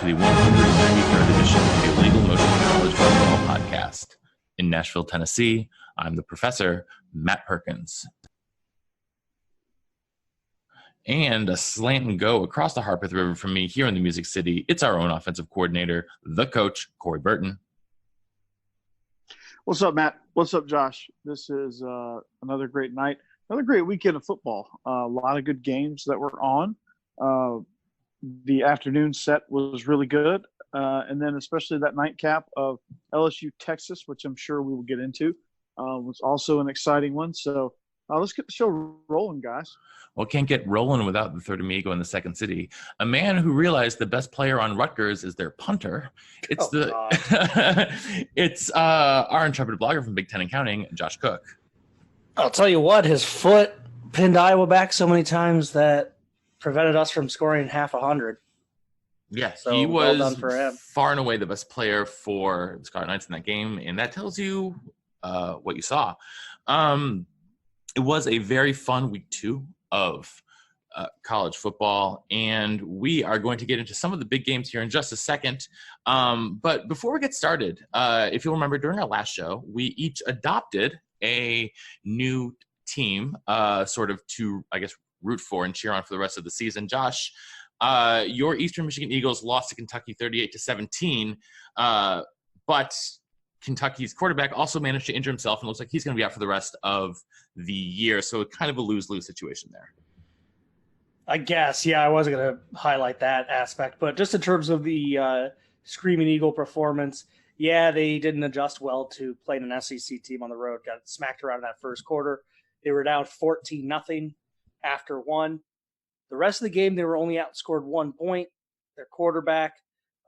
to the 193rd edition of the Illegal Motion College Football Podcast. In Nashville, Tennessee, I'm the professor, Matt Perkins. And a slant and go across the Harpeth River from me here in the Music City, it's our own offensive coordinator, the coach, Corey Burton. What's up, Matt? What's up, Josh? This is another great night, another great weekend of football. A lot of good games that were on. The afternoon set was really good. And then especially that nightcap of LSU, Texas, which I'm sure we will get into, was also an exciting one. So let's get the show rolling, guys. Well, can't get rolling without the third amigo in the second city. A man who realized the best player on Rutgers is their punter. It's it's our intrepid blogger from Big Ten Accounting, Josh Cook. I'll tell you what, his foot pinned Iowa back so many times that prevented us from scoring half 100. Yeah, so he was well done for him. Far and away the best player for the Scarlet Knights in that game, and that tells you what you saw. It was a very fun week 2 of college football, and we are going to get into some of the big games here in just a second. But before we get started, if you'll remember, during our last show, we each adopted a new team sort of to, I guess, root for and cheer on for the rest of the season. Josh, your Eastern Michigan Eagles lost to Kentucky 38-17, but Kentucky's quarterback also managed to injure himself and looks like he's going to be out for the rest of the year. So kind of a lose-lose situation there. I guess, yeah, I wasn't going to highlight that aspect, but just in terms of the Screaming Eagle performance, yeah, they didn't adjust well to playing an SEC team on the road. Got smacked around in that first quarter. They were down 14-0 after one. The rest of the game, they were only outscored 1 point. Their quarterback,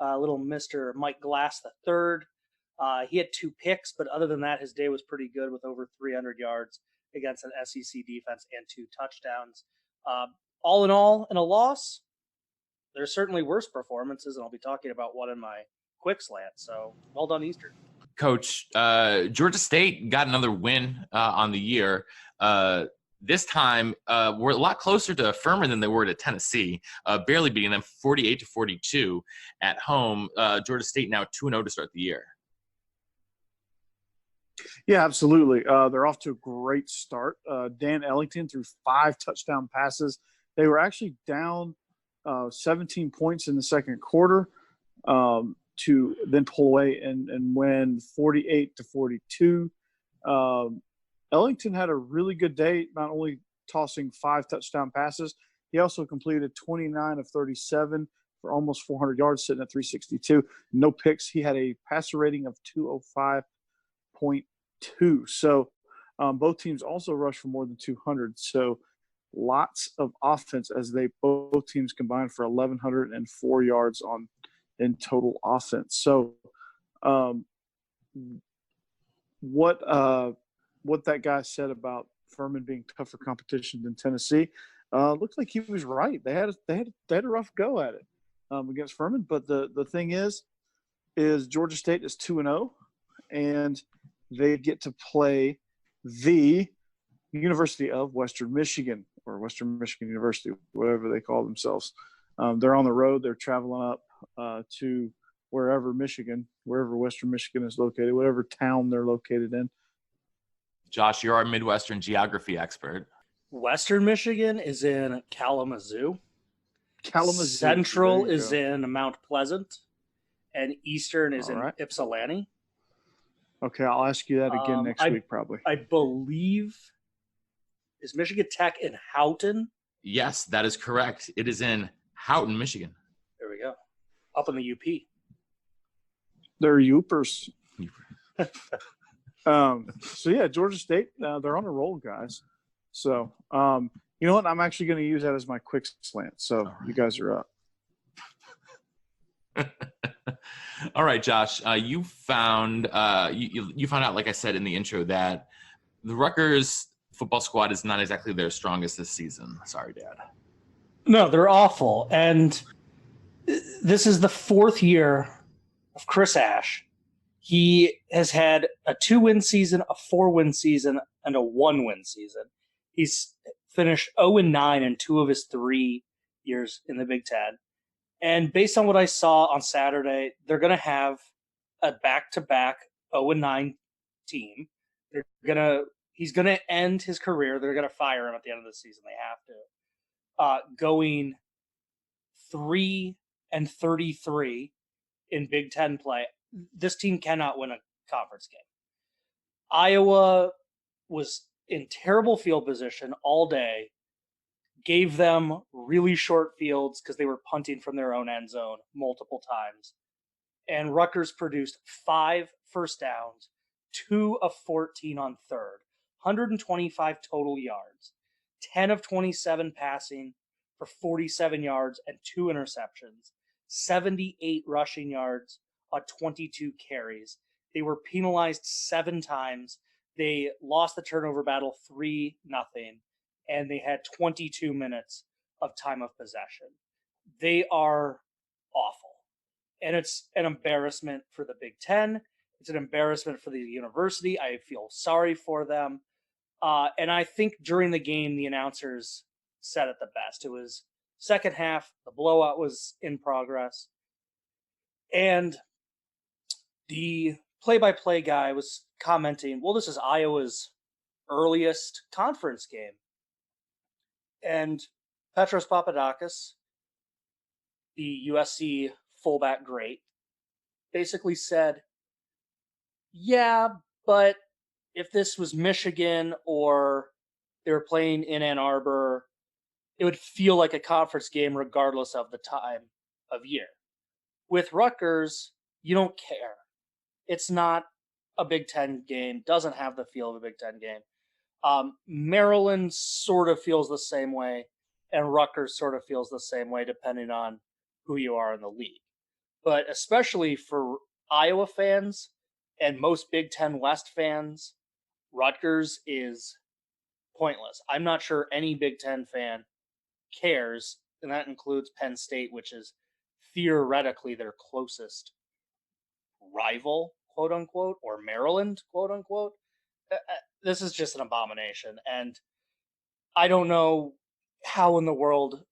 little Mr. Mike Glass III, he had 2 picks, but other than that, his day was pretty good with over 300 yards against an SEC defense and 2 touchdowns. All in all, in a loss, there's certainly worse performances, and I'll be talking about one in my quick slant. So well done, Eastern. Coach, Georgia State got another win on the year. This time, we're a lot closer to Furman than they were to Tennessee, barely beating them 48-42 at home. Georgia State now 2-0 to start the year. Yeah, absolutely. They're off to a great start. Dan Ellington threw 5 touchdown passes. They were actually down 17 points in the second quarter to then pull away and win 48-42. Ellington had a really good day, not only tossing 5 touchdown passes, he also completed 29 of 37 for almost 400 yards, sitting at 362. No picks. He had a passer rating of 205.2. So both teams also rushed for more than 200. So lots of offense as both teams combined for 1,104 yards in total offense. So what that guy said about Furman being tougher competition than Tennessee looked like he was right. They had a rough go at it against Furman, but the thing is Georgia State is 2-0, and they get to play the University of Western Michigan, or Western Michigan University, whatever they call themselves. They're on the road. They're traveling up to wherever Western Michigan is located, whatever town they're located in. Josh, you're our Midwestern geography expert. Western Michigan is in Kalamazoo. Central is in Mount Pleasant. And Eastern is in Ypsilanti. Okay, I'll ask you that again next week probably. I believe – is Michigan Tech in Houghton? Yes, that is correct. It is in Houghton, Michigan. There we go. Up in the UP. They're Yoopers. So, yeah, Georgia State, they're on a roll, guys. So, you know what? I'm actually going to use that as my quick slant. So, You guys are up. All right, Josh. You found you found out, like I said in the intro, that the Rutgers football squad is not exactly their strongest this season. Sorry, Dad. No, they're awful. And this is the 4th year of Chris Ash. He has had a 2-win season, a 4-win season, and a 1-win season. He's finished 0-9 in 2 of his 3 years in the Big Ten. And based on what I saw on Saturday, they're going to have a back-to-back 0-9 team. He's going to end his career. They're going to fire him at the end of the season. They have to. Going 3-33 in Big Ten play. This team cannot win a conference game. Iowa was in terrible field position all day, gave them really short fields because they were punting from their own end zone multiple times. And Rutgers produced 5 first downs, 2 of 14 on third, 125 total yards, 10 of 27 passing for 47 yards and 2 interceptions, 78 rushing yards on 22 carries. They were penalized 7 times. They lost the turnover battle 3-0, and they had 22 minutes of time of possession. They are awful. And it's an embarrassment for the Big Ten. It's an embarrassment for the university. I feel sorry for them. And I think during the game, the announcers said it the best. It was second half. The blowout was in progress. And the play-by-play guy was commenting, well, this is Iowa's earliest conference game. And Petros Papadakis, the USC fullback great, basically said, yeah, but if this was Michigan or they were playing in Ann Arbor, it would feel like a conference game regardless of the time of year. With Rutgers, you don't care. It's not a Big Ten game, doesn't have the feel of a Big Ten game. Maryland sort of feels the same way, and Rutgers sort of feels the same way, depending on who you are in the league. But especially for Iowa fans and most Big Ten West fans, Rutgers is pointless. I'm not sure any Big Ten fan cares, and that includes Penn State, which is theoretically their closest rival, quote unquote, or Maryland, quote unquote. This is just an abomination. And I don't know how in the world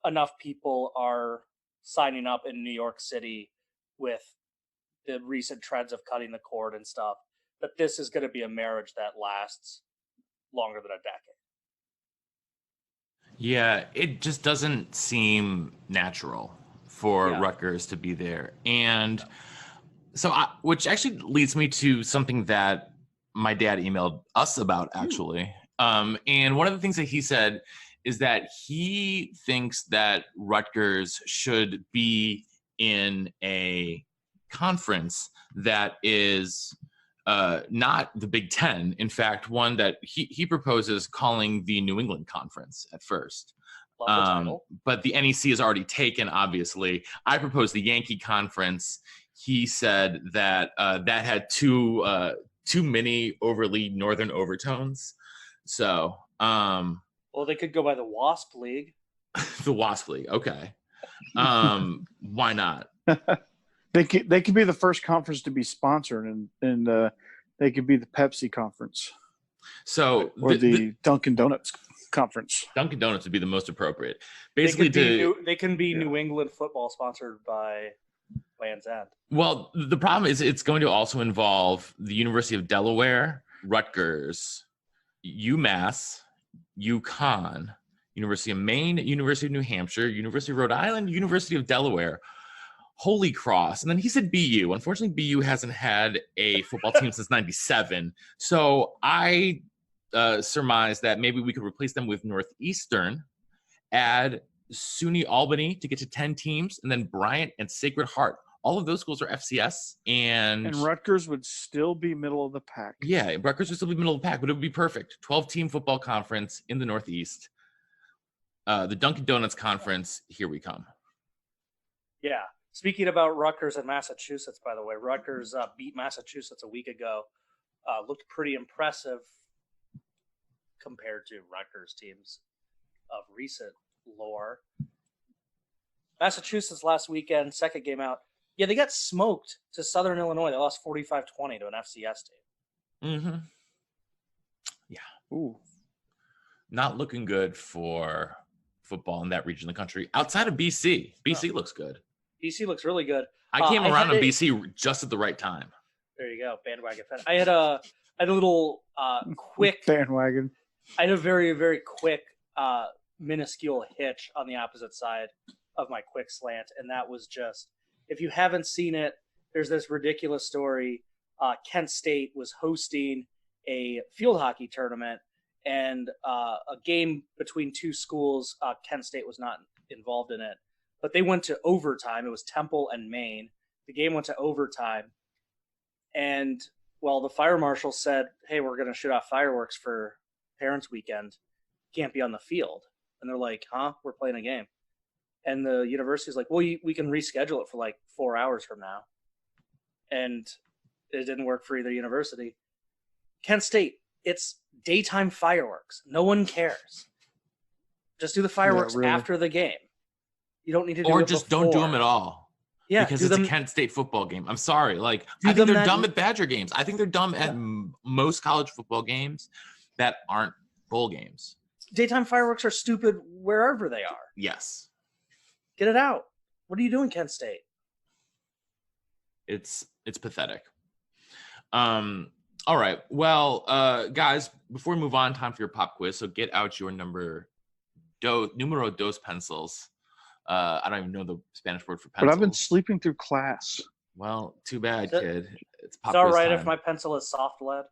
enough people are signing up in New York City with the recent trends of cutting the cord and stuff, that this is going to be a marriage that lasts longer than a decade. Yeah, it just doesn't seem natural for Rutgers to be there. And so, which actually leads me to something that my dad emailed us about, actually. And one of the things that he said is that he thinks that Rutgers should be in a conference that is not the Big Ten. In fact, one that he proposes calling the New England Conference at first. But the NEC is already taken, obviously. I proposed the Yankee Conference. He said that that had too many overly northern overtones. So, well, they could go by the WASP League. The WASP League, okay. Why not? They could be the first conference to be sponsored, and they could be the Pepsi Conference. So, or the Dunkin' Donuts Conference. Dunkin' Donuts would be the most appropriate. Basically, they can be New England football sponsored by Land's End. Well, the problem is it's going to also involve the University of Delaware, Rutgers, UMass, UConn, University of Maine, University of New Hampshire, University of Rhode Island, University of Delaware, Holy Cross. And then he said BU. Unfortunately, BU hasn't had a football team since 97. So I surmise that maybe we could replace them with Northeastern, add SUNY Albany to get to 10 teams, and then Bryant and Sacred Heart. All of those schools are FCS. And Rutgers would still be middle of the pack. Yeah, Rutgers would still be middle of the pack, but it would be perfect. 12-team football conference in the Northeast. The Dunkin' Donuts Conference, here we come. Yeah. Speaking about Rutgers and Massachusetts, by the way, Rutgers beat Massachusetts a week ago. Looked pretty impressive compared to Rutgers teams of recent lore. Massachusetts last weekend, second game out. Yeah, they got smoked to Southern Illinois. They lost 45-20 to an FCS team. Mm-hmm. Yeah. Ooh. Not looking good for football in that region of the country outside of BC. BC looks good. BC looks really good. I came around on BC just at the right time. There you go, bandwagon fan. I had a little quick bandwagon. I had a very, very quick minuscule hitch on the opposite side of my quick slant, and that was just, if you haven't seen it, there's this ridiculous story. Kent State was hosting a field hockey tournament, and a game between two schools. Kent State was not involved in it, but they went to overtime. It was Temple and Maine. The game went to overtime, and the fire marshal said, "Hey, we're going to shoot off fireworks for Parents' Weekend. Can't be on the field." And they're like, "Huh? We're playing a game." And the university's like, "Well, we can reschedule it for like 4 hours from now." And it didn't work for either university. Kent State, it's daytime fireworks. No one cares. Just do the fireworks after the game. You don't need to do or it just before. Don't do them at all. Yeah, because it's a Kent State football game. I'm sorry. I think they're dumb at Badger games. I think they're dumb at most college football games that aren't bowl games. Daytime fireworks are stupid wherever they are. Yes. Get it out. What are you doing, Kent State? It's pathetic. All right. Well, guys, before we move on, time for your pop quiz. So get out your numero dos pencils. I don't even know the Spanish word for pencil. But I've been sleeping through class. Well, too bad, kid. It's pop all quiz right time. if my pencil is soft lead.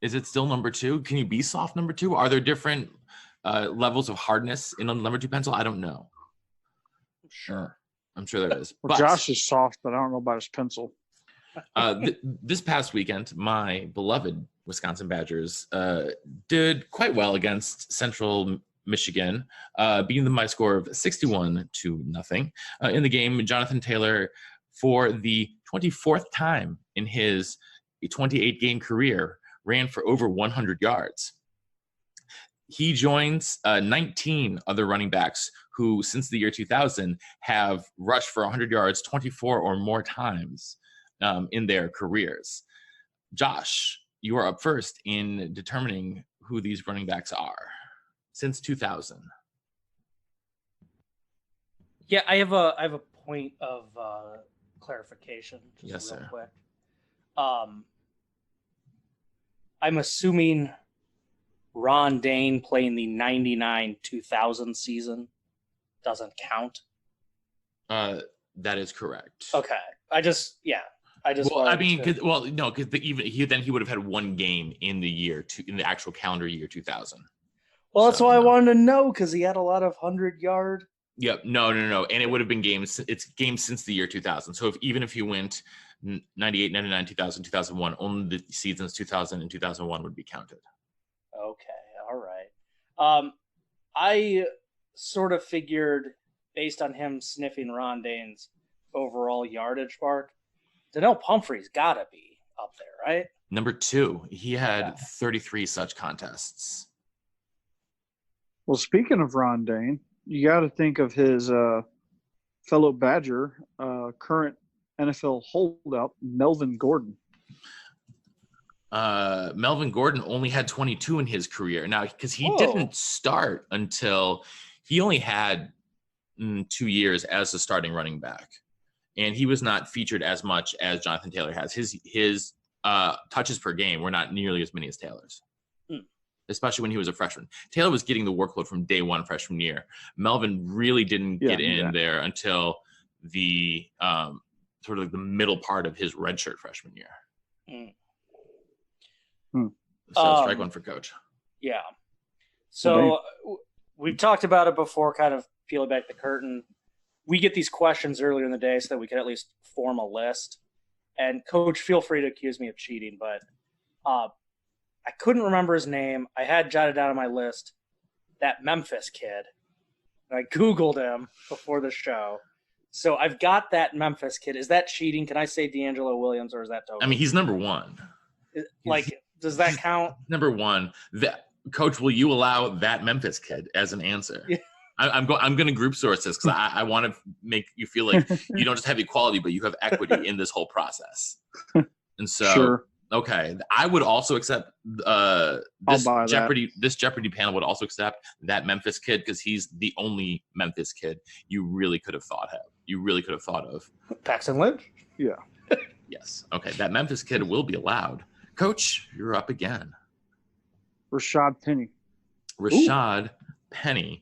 Is it still number 2? Can you be soft number 2? Are there different levels of hardness in a number 2 pencil? I don't know. Sure. I'm sure there is. Well, Josh is soft, but I don't know about his pencil. This past weekend, my beloved Wisconsin Badgers did quite well against Central Michigan, beating them by a score of 61-0. In the game, Jonathan Taylor, for the 24th time in his 28-game career, ran for over 100 yards. He joins 19 other running backs who, since the year 2000, have rushed for 100 yards 24 or more times in their careers. Josh, you are up first in determining who these running backs are since 2000. Yeah, I have a point of clarification. Just yes, real sir. Quick. I'm assuming Ron Dane playing the 99-2000 season doesn't count. That is correct. Okay. Because he would have had one game in the actual calendar year 2000. Well, that's why I wanted to know, because he had a lot of 100-yard. Yep. No. And it would have been games. It's games since the year 2000. So even if you went 98, 99, 2000, 2001, only the seasons 2000 and 2001 would be counted. Okay. All right. I sort of figured, based on him sniffing Ron Dane's overall yardage mark, Donnell Pumphrey's got to be up there, right? Number 2. He had 33 such contests. Well, speaking of Ron Dane, you got to think of his fellow Badger, current NFL holdout, Melvin Gordon. Melvin Gordon only had 22 in his career. Now, because he didn't start until he only had 2 years as a starting running back. And he was not featured as much as Jonathan Taylor has. His touches per game were not nearly as many as Taylor's, especially when he was a freshman. Taylor was getting the workload from day one freshman year. Melvin really didn't get in there until the sort of like the middle part of his redshirt freshman year. So strike one for coach. Yeah. So we've talked about it before, kind of peeling back the curtain. We get these questions earlier in the day so that we can at least form a list. And coach, feel free to accuse me of cheating, but I couldn't remember his name. I had jotted down on my list that Memphis kid. And I Googled him before the show. So I've got that Memphis kid. Is that cheating? Can I say D'Angelo Williams, or is that totally? I mean, he's number 1. Does that count? Number 1. Coach, will you allow that Memphis kid as an answer? Yeah. I'm going to group source this because I want to make you feel like you don't just have equality, but you have equity in this whole process. And so Okay, I would also accept this buy that. Jeopardy. This Jeopardy panel would also accept that Memphis kid because he's the only Memphis kid you really could have thought of. Paxton Lynch? Yeah. Yes. Okay, that Memphis kid will be allowed. Coach, you're up again. Rashad Penny. Rashad Penny.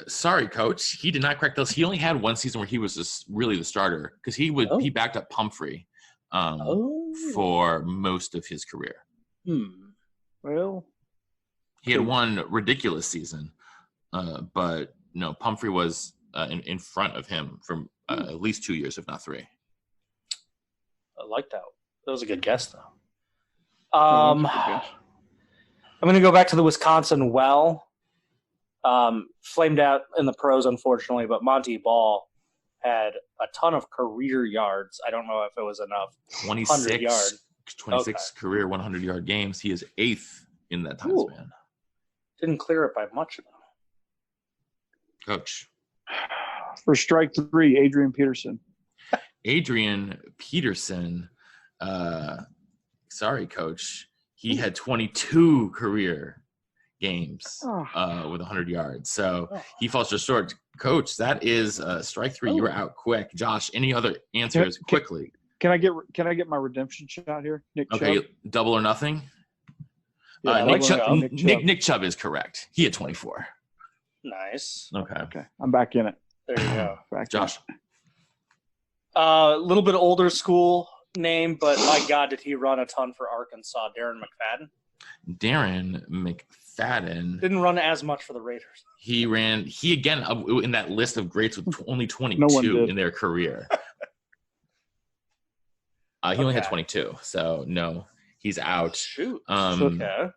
Sorry, Coach. He did not crack those. He only had one season where he was just really the starter because he backed up Pumphrey for most of his career. Well, he had one ridiculous season, but no, Pumphrey was in front of him for at least 2 years, if not 3. I like that. That was a good guess, though. I'm going to go back to the Wisconsin well. Flamed out in the pros, unfortunately, but Monty Ball had a ton of career yards. I don't know if it was enough. 26 career 100-yard games. He is 8th in that time span. Didn't clear it by much, though. Coach. For strike 3, Adrian Peterson. Adrian Peterson. Sorry, Coach. He had 22 career games with 100 yards. So he falls just short. Coach, that is strike 3. You're out quick. Josh, any other answers quickly? Can I get my redemption shot here? Nick Okay, Chubb? double or nothing? Yeah, Nick Chubb is correct. He had 24. Nice. Okay. I'm back in it. There you go. Josh. A little bit older school name, but my God, did he run a ton for Arkansas? Darren McFadden? Darren McFadden didn't run as much for the Raiders. He again in that list of greats with only 22 in their career. He only had 22, so no, he's out. Shoot. Okay.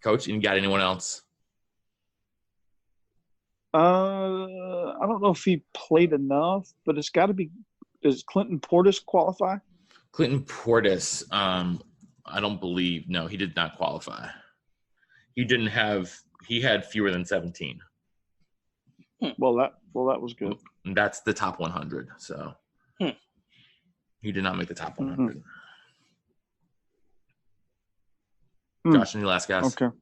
Coach, you got anyone else? I don't know if he played enough, but it's got to be. Does Clinton Portis qualify? Clinton Portis, I don't believe. No, he did not qualify. He had fewer than 17. Well, that was good. And that's the top 100. So he did not make the top 100. Josh, any last guys? Okay.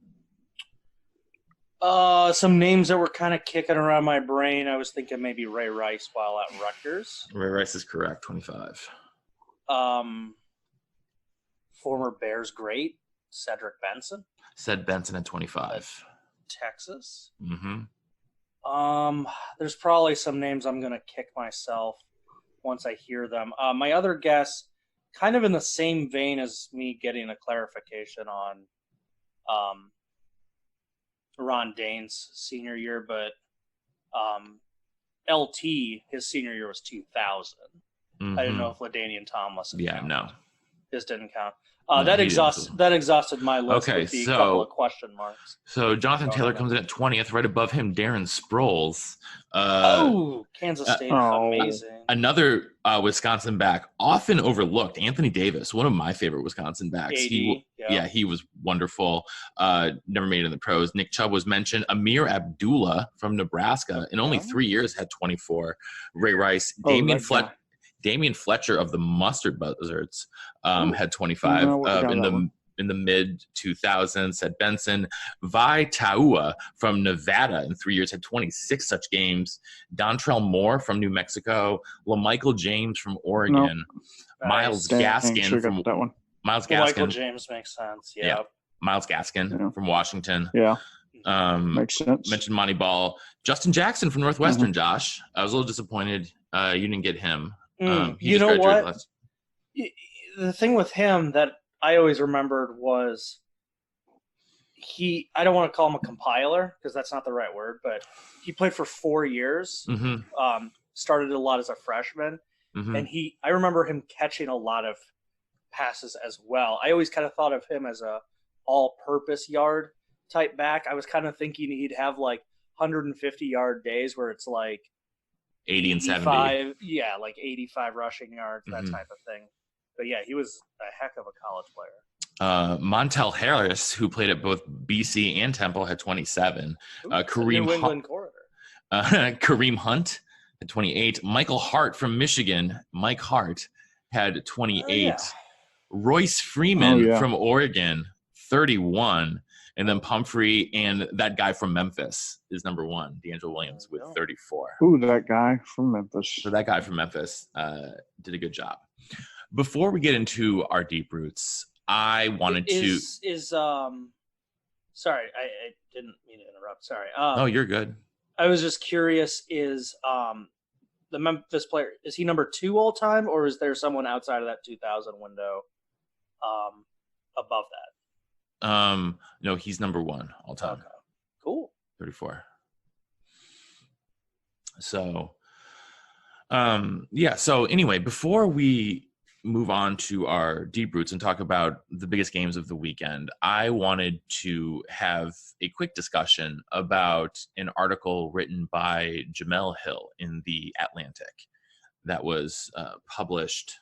Some names that were kind of kicking around my brain. I was thinking maybe Ray Rice while at Rutgers. Ray Rice is correct, 25. Former Bears great, Cedric Benson. Said Benson at 25. Texas. Mm-hmm. There's probably some names I'm going to kick myself once I hear them. My other guess, kind of in the same vein as me getting a clarification on Ron Dane's senior year, but LT, his senior year was 2000. Mm-hmm. I didn't know if LaDainian Tomlinson counted. No. His didn't count. No, that exhausted my list with the couple of question marks. So Jonathan Taylor comes in at 20th. Right above him, Darren Sproles. Kansas State, amazing. Another Wisconsin back, often overlooked, Anthony Davis, one of my favorite Wisconsin backs. He was wonderful. Never made it in the pros. Nick Chubb was mentioned. Amir Abdullah from Nebraska, in only 3 years, had 24. Ray Rice, Damian Fletcher of the Mustard Buzzards had 25 in the mid 2000s. Said Benson. Vi Taua from Nevada in 3 years had 26 such games. Dontrell Moore from New Mexico. LaMichael James from Oregon. Miles Gaskin from that one. Michael James makes sense. Yeah. Miles Gaskin from Washington. Yeah. Makes sense. Mentioned Monty Ball. Justin Jackson from Northwestern. Josh, I was a little disappointed you didn't get him. You know what? The thing with him that I always remembered was I don't want to call him a compiler because that's not the right word, but he played for 4 years, started a lot as a freshman, and I remember him catching a lot of passes as well. I always kind of thought of him as a all-purpose yard type back. I was kind of thinking he'd have like 150-yard days where it's like 80 and 70. Yeah, like 85 rushing yards, that type of thing. But yeah, he was a heck of a college player. Montel Harris, who played at both BC and Temple, had 27. New England corridor. Kareem Hunt had 28. Michael Hart from Michigan, Mike Hart, had 28. Royce Freeman yeah. from Oregon, 31. And then Pumphrey and that guy from Memphis is number 1, D'Angelo Williams, with 34. Ooh, that guy from Memphis. So that guy from Memphis did a good job. Before we get into our deep roots, I wanted to. Sorry, I didn't mean to interrupt. Sorry. No, you're good. I was just curious, is the Memphis player, is he number 2 all time, or is there someone outside of that 2000 window above that? No, he's number 1 all time. Okay. Cool. 34. So, yeah. So anyway, before we move on to our deep roots and talk about the biggest games of the weekend, I wanted to have a quick discussion about an article written by Jemele Hill in the Atlantic that was published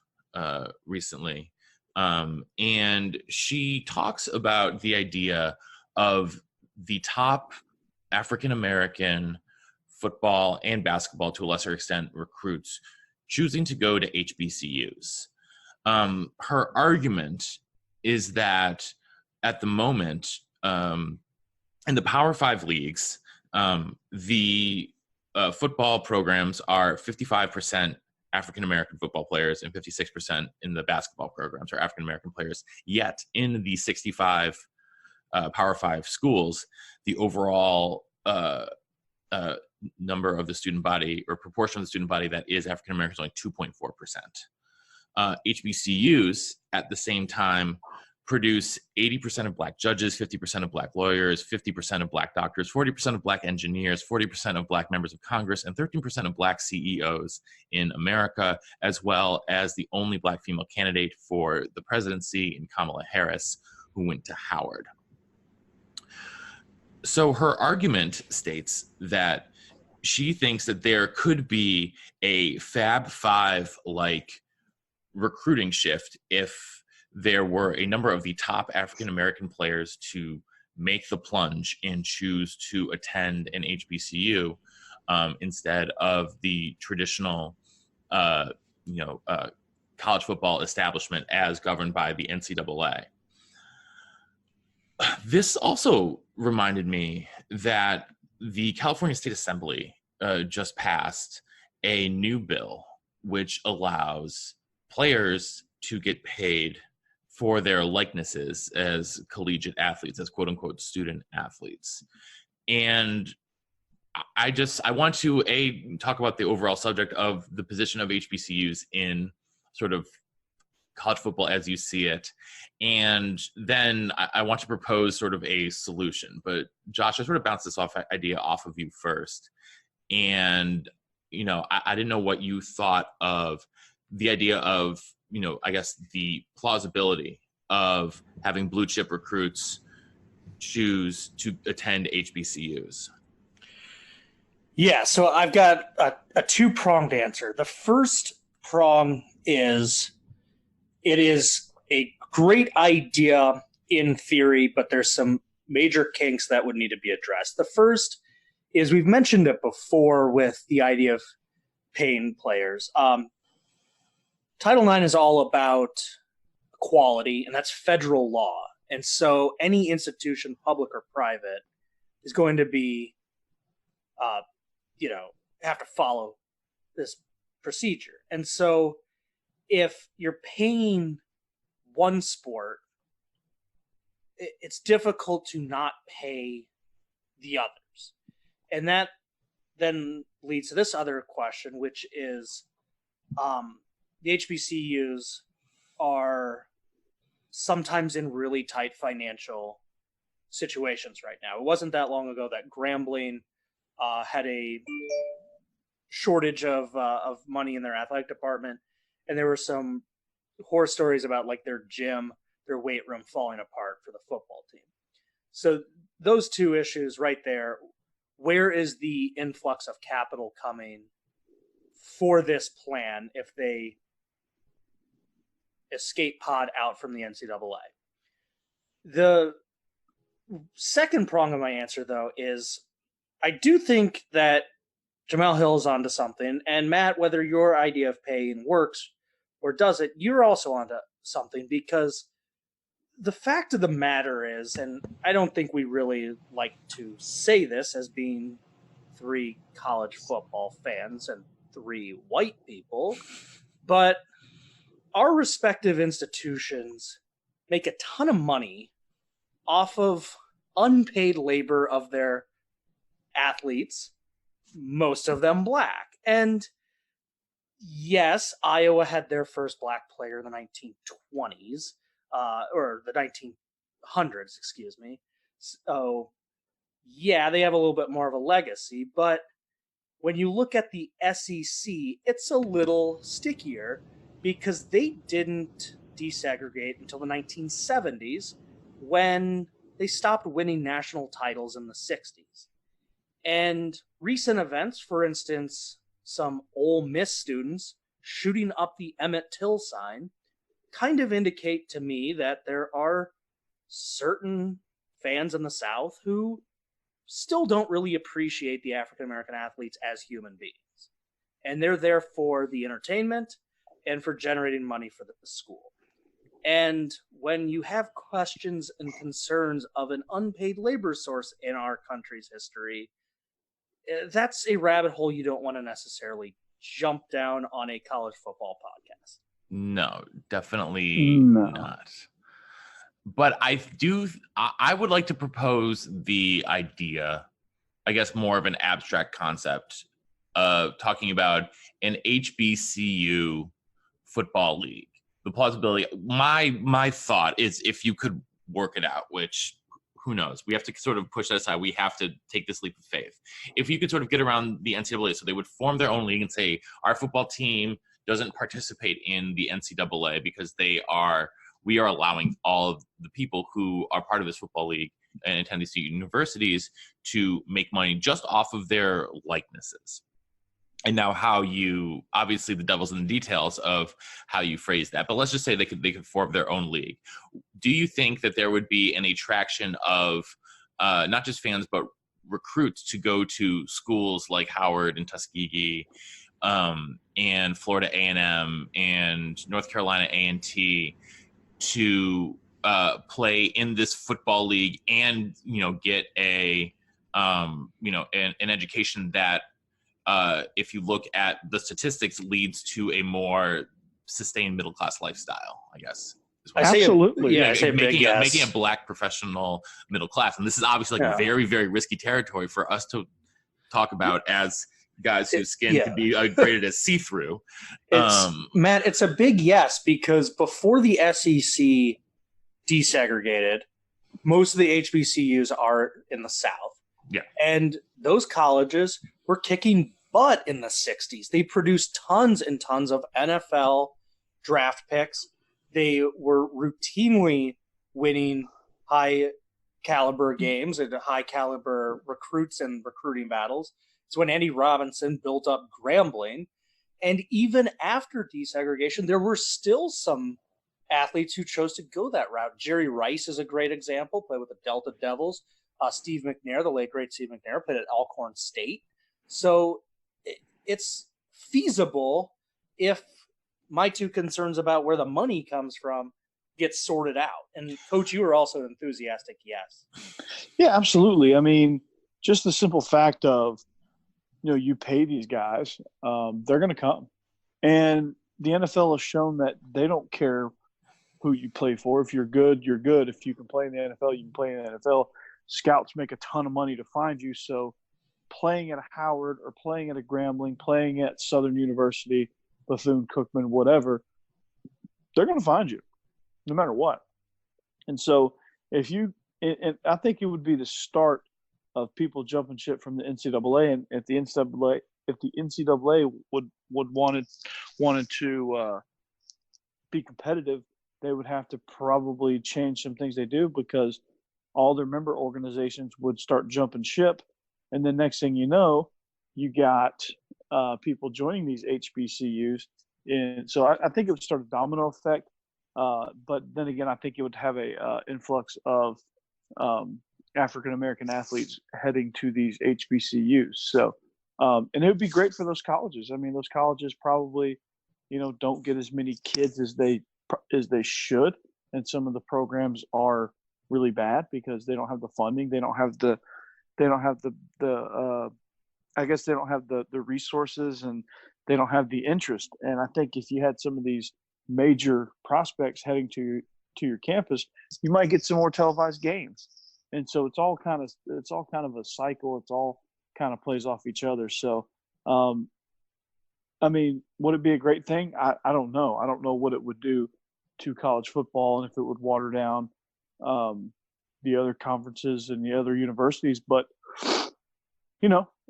recently. And she talks about the idea of the top African-American football and basketball, to a lesser extent, recruits choosing to go to HBCUs. Her argument is that at the moment, in the Power 5 leagues, the football programs are 55% African-American football players and 56% in the basketball programs are African-American players. Yet in the 65 Power 5 schools, the overall number of the student body, or proportion of the student body that is African-American, is only 2.4%. HBCUs at the same time produce 80% of Black judges, 50% of Black lawyers, 50% of Black doctors, 40% of Black engineers, 40% of Black members of Congress, and 13% of Black CEOs in America, as well as the only Black female candidate for the presidency in Kamala Harris, who went to Howard. So her argument states that she thinks that there could be a Fab Five-like recruiting shift if there were a number of the top African-American players to make the plunge and choose to attend an HBCU instead of the traditional, college football establishment as governed by the NCAA. This also reminded me that the California State Assembly just passed a new bill which allows players to get paid for their likenesses as collegiate athletes, as quote unquote student athletes. And I want to talk about the overall subject of the position of HBCUs in sort of college football as you see it. And then I want to propose sort of a solution. But Josh, I sort of bounced this idea off of you first. And, I didn't know what you thought of the idea of, I guess the plausibility of having blue chip recruits choose to attend HBCUs. Yeah, so I've got a two-pronged answer. The first prong is it is a great idea in theory, but there's some major kinks that would need to be addressed. The first is, we've mentioned it before with the idea of paying players. Title IX is all about equality, and that's federal law. And so any institution, public or private, is going to be, have to follow this procedure. And so if you're paying one sport, it's difficult to not pay the others. And that then leads to this other question, which is the HBCUs are sometimes in really tight financial situations right now. It wasn't that long ago that Grambling had a shortage of money in their athletic department, and there were some horror stories about like their gym, their weight room falling apart for the football team. So those two issues right there. Where is the influx of capital coming for this plan if they escape pod out from the NCAA? The second prong of my answer, though, is I do think that Jemele Hill is onto something. And Matt, whether your idea of paying works or doesn't, you're also onto something, because the fact of the matter is, and I don't think we really like to say this as being 3 college football fans and 3 white people, but our respective institutions make a ton of money off of unpaid labor of their athletes, most of them black. And yes, Iowa had their first black player in the 1920s, or the 1900s, excuse me. So, yeah, they have a little bit more of a legacy, but when you look at the SEC, it's a little stickier because they didn't desegregate until the 1970s when they stopped winning national titles in the 60s. And recent events, for instance, some Ole Miss students shooting up the Emmett Till sign, kind of indicate to me that there are certain fans in the South who still don't really appreciate the African American athletes as human beings. And they're there for the entertainment and for generating money for the school. And when you have questions and concerns of an unpaid labor source in our country's history, that's a rabbit hole you don't want to necessarily jump down on a college football podcast. No, definitely not. But I would like to propose the idea, I guess more of an abstract concept, of talking about an HBCU football league. The plausibility, my thought is if you could work it out, which who knows? We have to sort of push that aside. We have to take this leap of faith. If you could sort of get around the NCAA, so they would form their own league and say, our football team doesn't participate in the NCAA because we are allowing all of the people who are part of this football league and attend these universities to make money just off of their likenesses. And now obviously the devil's in the details of how you phrase that, but let's just say they could form their own league. Do you think that there would be an attraction of not just fans, but recruits to go to schools like Howard and Tuskegee and Florida A&M and North Carolina A&T to play in this football league and, get an education that, if you look at the statistics, leads to a more sustained middle-class lifestyle, I guess. Absolutely. I say making yes. a black professional middle class. And this is obviously very, very risky territory for us to talk about as guys whose skin can be graded as see-through. Matt, it's a big yes, because before the SEC desegregated, most of the HBCUs are in the South. Yeah. And those colleges were kicking butt in the 60s. They produced tons and tons of NFL draft picks. They were routinely winning high caliber games and high caliber recruits and recruiting battles. It's when Andy Robinson built up Grambling. And even after desegregation, there were still some athletes who chose to go that route. Jerry Rice is a great example, played with the Delta Devils. Steve McNair, the late great Steve McNair, played at Alcorn State. So it's feasible if my two concerns about where the money comes from get sorted out. And Coach, you were also enthusiastic, yes. Yeah, absolutely. I mean, just the simple fact of, you pay these guys, they're going to come. And the NFL has shown that they don't care who you play for. If you're good, you're good. If you can play in the NFL, you can play in the NFL. Scouts make a ton of money to find you. So playing at Howard or playing at a Grambling, playing at Southern University, Bethune-Cookman, whatever, they're going to find you no matter what. And so and I think it would be the start of people jumping ship from the NCAA. And if the NCAA would wanted to be competitive, they would have to probably change some things they do, because all their member organizations would start jumping ship. And then next thing you know, you got people joining these HBCUs. And so I think it would start a domino effect. But then again, I think it would have a influx of African-American athletes heading to these HBCUs. So, and it would be great for those colleges. I mean, those colleges probably, don't get as many kids as they they should, and some of the programs are really bad because they don't have the funding, they don't have the I guess they don't have the resources, and they don't have the interest. And I think if you had some of these major prospects heading to your campus, you might get some more televised games. And so it's all kind of a cycle. It's all kind of plays off each other. So, I mean, would it be a great thing? I don't know. I don't know what it would do to college football and if it would water down the other conferences and the other universities. But,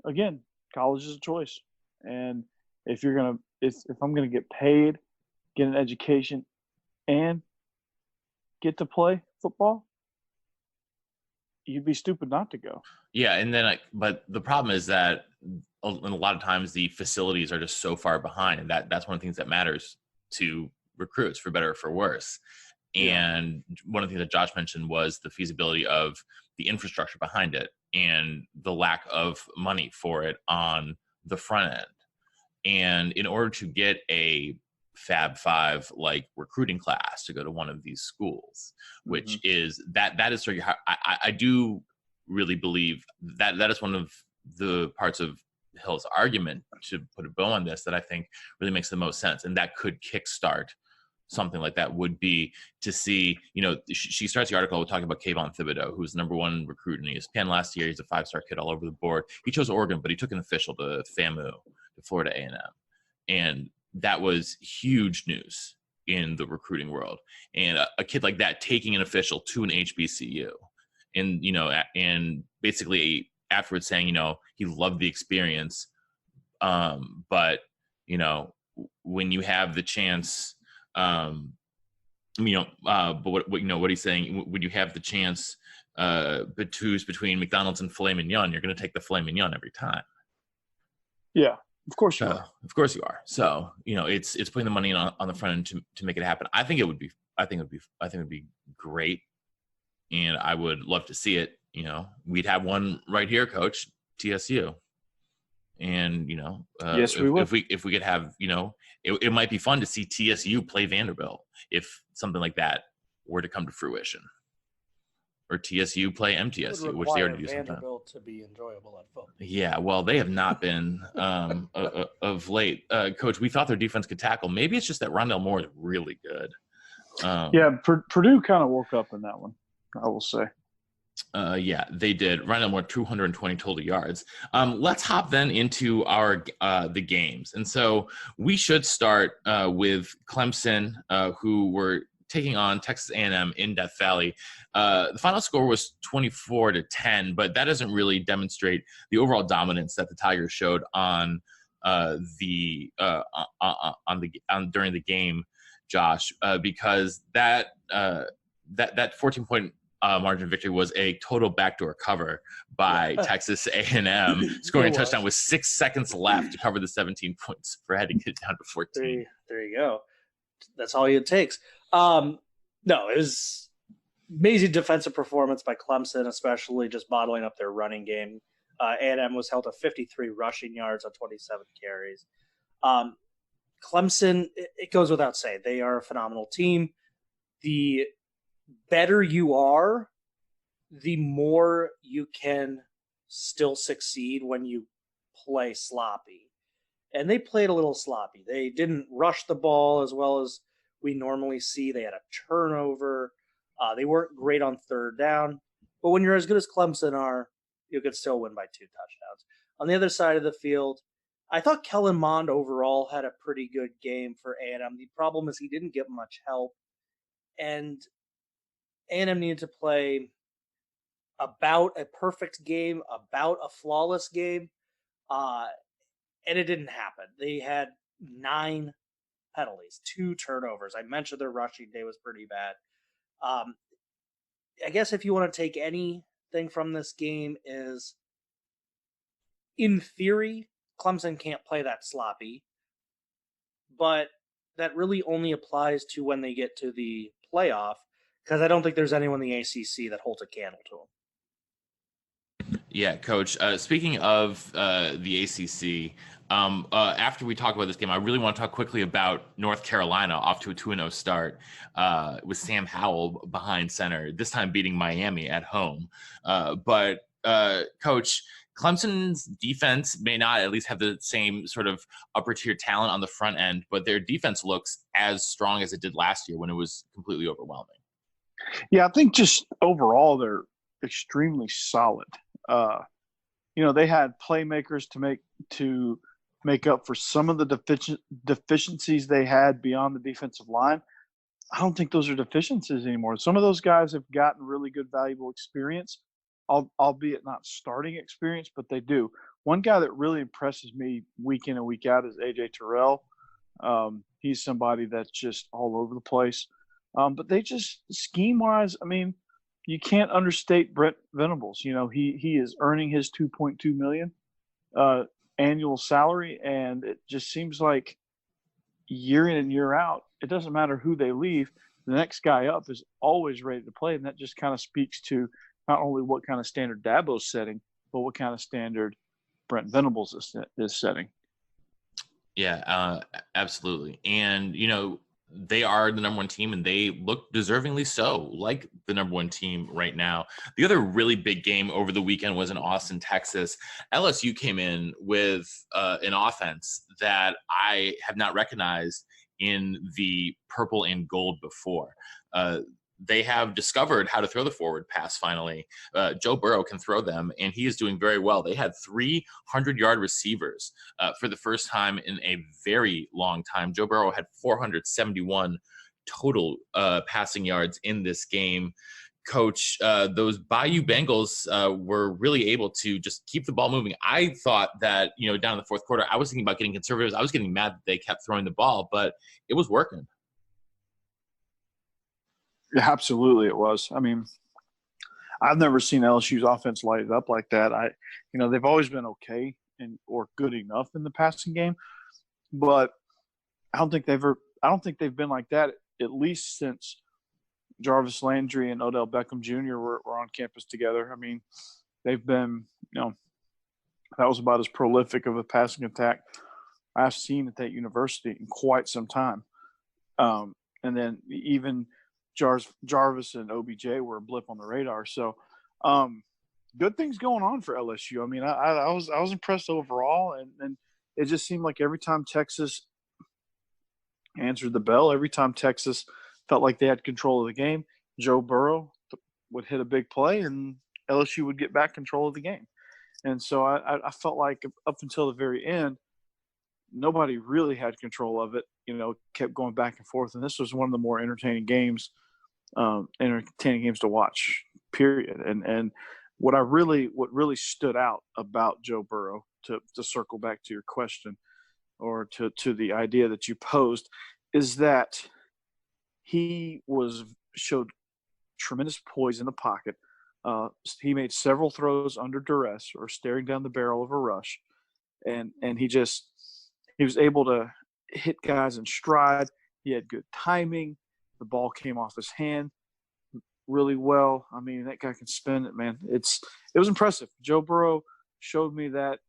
again, college is a choice. And if I'm going to get paid, get an education, and get to play football, you'd be stupid not to go. Yeah, and then but the problem is that a lot of times the facilities are just so far behind, and that's one of the things that matters to recruits, for better or for worse. And one of the things that Josh mentioned was the feasibility of the infrastructure behind it and the lack of money for it on the front end. And in order to get a Fab Five like recruiting class to go to one of these schools, which is that is sort of how I do really believe that is one of the parts of Hill's argument, to put a bow on this, that I think really makes the most sense, and that could kickstart something like that, would be to see, she starts the article talking about Kayvon Thibodeau, who's the number one recruit in ESPN last year. He's a 5-star kid all over the board. He chose Oregon, but he took an official to FAMU, to Florida A&M. And that was huge news in the recruiting world. And a kid like that taking an official to an HBCU, and, and basically afterwards saying, he loved the experience. But, when you have the chance, but what he's saying, when you have the chance to choose between McDonald's and filet mignon, you're going to take the filet mignon every time. Yeah, of course you are. Of course you are. So, it's putting the money on the front end to make it happen. I think it would be great, and I would love to see it. We'd have one right here, Coach, TSU. And yes, we would. If we could have, it might be fun to see TSU play Vanderbilt if something like that were to come to fruition, or TSU play MTSU, which they already do sometimes. Vanderbilt to be enjoyable at football. Yeah, well, they have not been of late. Coach, we thought their defense could tackle. Maybe it's just that Rondell Moore is really good. Purdue kind of woke up in that one, I will say. Yeah, they did. Rondell Moore, 220 total yards. Let's hop then into our the games. And so we should start with Clemson, who were taking on Texas A&M in Death Valley. The final score was 24-10, but that doesn't really demonstrate the overall dominance that the Tigers showed on during the game, Josh, because that 14-point margin victory was a total backdoor cover by Texas A&M, scoring a touchdown with 6 seconds left to cover the 17 points spread and get it down to 14. There you go. That's all it takes. No, it was amazing defensive performance by Clemson, especially just bottling up their running game. A&M was held to 53 rushing yards on 27 carries. Clemson, it goes without saying, they are a phenomenal team. The better you are, the more you can still succeed when you play sloppy. And they played a little sloppy. They didn't rush the ball as well as we normally see. They had a turnover. They weren't great on third down. But when you're as good as Clemson are, you could still win by 2 touchdowns. On the other side of the field, I thought Kellen Mond overall had a pretty good game for A&M. The problem is he didn't get much help. And A&M needed to play about a perfect game, about a flawless game, and it didn't happen. They had 9 penalties, 2 turnovers. I mentioned their rushing day was pretty bad. I guess if you want to take anything from this game is, in theory, Clemson can't play that sloppy, but that really only applies to when they get to the playoff, because I don't think there's anyone in the ACC that holds a candle to them. Yeah, Coach. Speaking of the ACC, after we talk about this game, I really want to talk quickly about North Carolina off to a 2-0 start with Sam Howell behind center, this time beating Miami at home. But Coach, Clemson's defense may not at least have the same sort of upper tier talent on the front end, but their defense looks as strong as it did last year when it was completely overwhelming. Yeah, I think just overall they're extremely solid. They had playmakers to make up for some of the deficiencies they had beyond the defensive line. I don't think those are deficiencies anymore. Some of those guys have gotten really good, valuable experience, albeit not starting experience, but they do. One guy that really impresses me week in and week out is AJ Terrell. He's somebody that's just all over the place. But they just scheme-wise, I mean, you can't understate Brent Venables. He is earning his $2.2 million annual salary, and it just seems like year in and year out, it doesn't matter who they leave, the next guy up is always ready to play, and that just kind of speaks to not only what kind of standard Dabo's setting, but what kind of standard Brent Venables is setting. Yeah, absolutely. And, they are the number one team, and they look deservingly so, like the number one team right now. The other really big game over the weekend was in Austin, Texas. LSU came in with an offense that I have not recognized in the purple and gold before. They have discovered how to throw the forward pass finally. Joe Burrow can throw them, and he is doing very well. They had 300-yard receivers for the first time in a very long time. Joe Burrow had 471 total passing yards in this game. Coach, those Bayou Bengals were really able to just keep the ball moving. I thought that, down in the fourth quarter, I was thinking about getting conservatives. I was getting mad that they kept throwing the ball, but it was working. Yeah, absolutely, it was. I mean, I've never seen LSU's offense light it up like that. They've always been okay or good enough in the passing game, but I don't think they've been like that at least since Jarvis Landry and Odell Beckham Jr. were on campus together. I mean, they've been, that was about as prolific of a passing attack I've seen at that university in quite some time. And then even Jarvis and OBJ were a blip on the radar. So good things going on for LSU. I mean, I was impressed overall, and it just seemed like every time Texas answered the bell, every time Texas felt like they had control of the game, Joe Burrow would hit a big play, and LSU would get back control of the game. And so I felt like up until the very end, nobody really had control of it. Kept going back and forth, and this was one of the more entertaining games to watch. Period. And what really stood out about Joe Burrow, to circle back to your question, or to the idea that you posed, is that he showed tremendous poise in the pocket. He made several throws under duress or staring down the barrel of a rush, and he was able to hit guys in stride. He had good timing. The ball came off his hand really well. I mean, that guy can spin it, man. It was impressive. Joe Burrow showed me that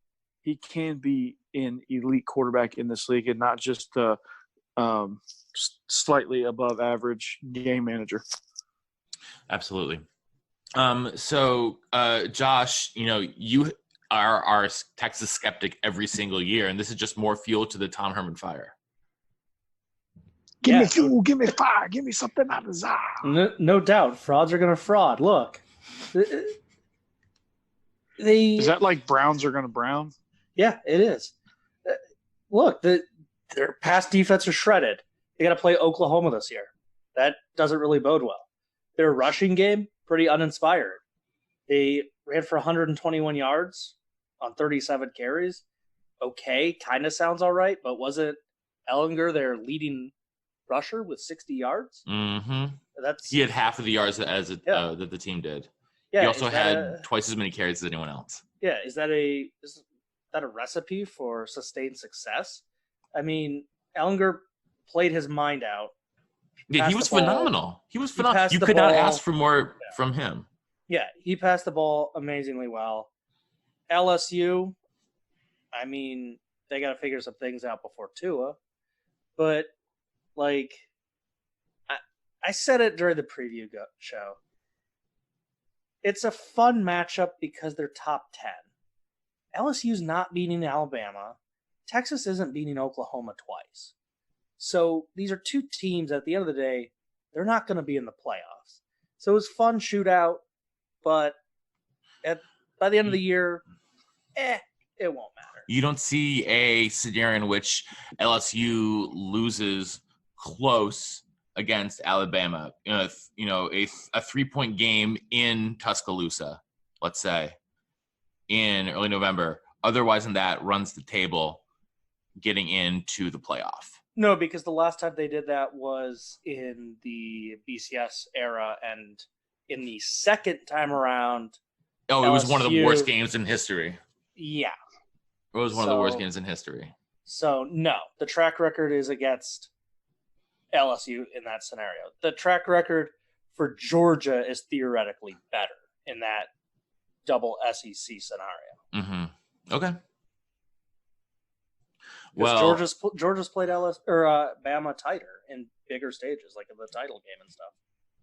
he can be an elite quarterback in this league and not just a slightly above average game manager. Absolutely. So, Josh, you are our Texas skeptic every single year, and this is just more fuel to the Tom Herman fire. Give me fuel, give me fire, give me something I desire. No doubt. Frauds are going to fraud. Look. Is that like Browns are going to brown? Yeah, it is. Look, their pass defense are shredded. They got to play Oklahoma this year. That doesn't really bode well. Their rushing game, pretty uninspired. They ran for 121 yards on 37 carries. Okay, kind of sounds all right, but wasn't Ellinger their leading rusher with 60 yards? Mm-hmm. He had half of the yards that the team did. Yeah, he also had twice as many carries as anyone else. Yeah, is that a recipe for sustained success? I mean, Ellinger played his mind out. Yeah, he was phenomenal. He was phenomenal. You could not ask for more from him. Yeah, he passed the ball amazingly well. LSU, I mean, they got to figure some things out before Tua. But, like, I said it during the preview show. It's a fun matchup because they're top 10. LSU's not beating Alabama. Texas isn't beating Oklahoma twice. So these are two teams that at the end of the day, they're not going to be in the playoffs. So it was fun shootout, but by the end of the year, it won't matter. You don't see a scenario in which LSU loses close against Alabama. A 3-point game in Tuscaloosa, let's say, in early November. Otherwise than that, runs the table getting into the playoff. No, because the last time they did that was in the BCS era, and in the second time around, it was one of the worst games in history. Yeah. It was one of the worst games in history. So, no, the track record is against LSU in that scenario. The track record for Georgia is theoretically better in that double SEC scenario. Mm-hmm. Okay. Well, Georgia's played Bama tighter in bigger stages, like in the title game and stuff.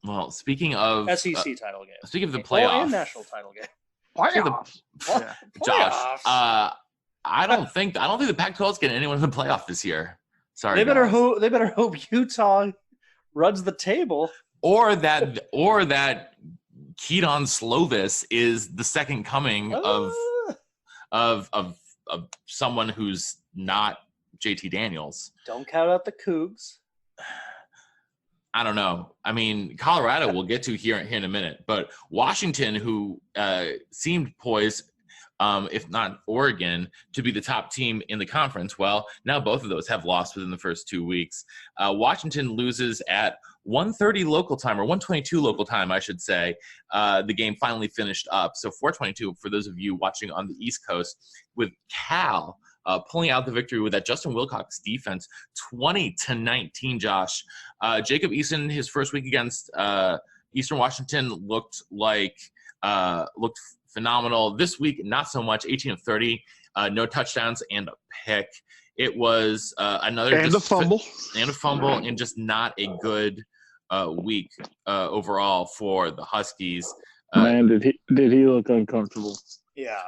Well, speaking of SEC title game, speaking of the playoff and national title game, playoffs. Josh, I don't think the Pac-12 is getting anyone in the playoff this year. Sorry, they better hope Utah runs the table, or that Keaton Slovis is the second coming of someone who's not JT Daniels. Don't count out the Cougs. I don't know. I mean, Colorado we'll get to here in a minute, but Washington, who seemed poised, if not Oregon, to be the top team in the conference. Well, now both of those have lost within the first 2 weeks. Washington loses at 1:30 local time, or 1:22 local time, I should say. The game finally finished up. So 4:22 for those of you watching on the East Coast, with Cal pulling out the victory with that Justin Wilcox defense, 20-19, Josh. Jacob Eason, his first week against Eastern Washington, looked phenomenal. This week, not so much. 18 of 30, no touchdowns and a pick. It was a fumble, and just not a good week overall for the Huskies. Man, did he look uncomfortable? Yeah.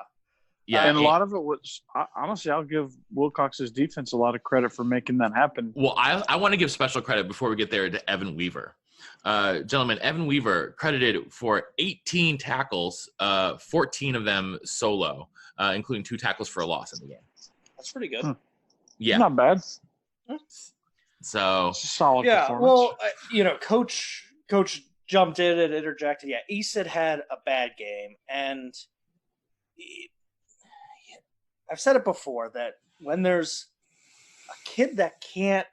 Yeah, and a lot of it was honestly, I'll give Wilcox's defense a lot of credit for making that happen. Well, I want to give special credit before we get there to Evan Weaver. Gentlemen, Evan Weaver credited for 18 tackles, 14 of them solo, including 2 tackles for a loss in the game. That's pretty good. Yeah. Not bad. So solid performance. Well, Coach jumped in and interjected. Yeah, Eason had a bad game, and I've said it before that when there's a kid that can't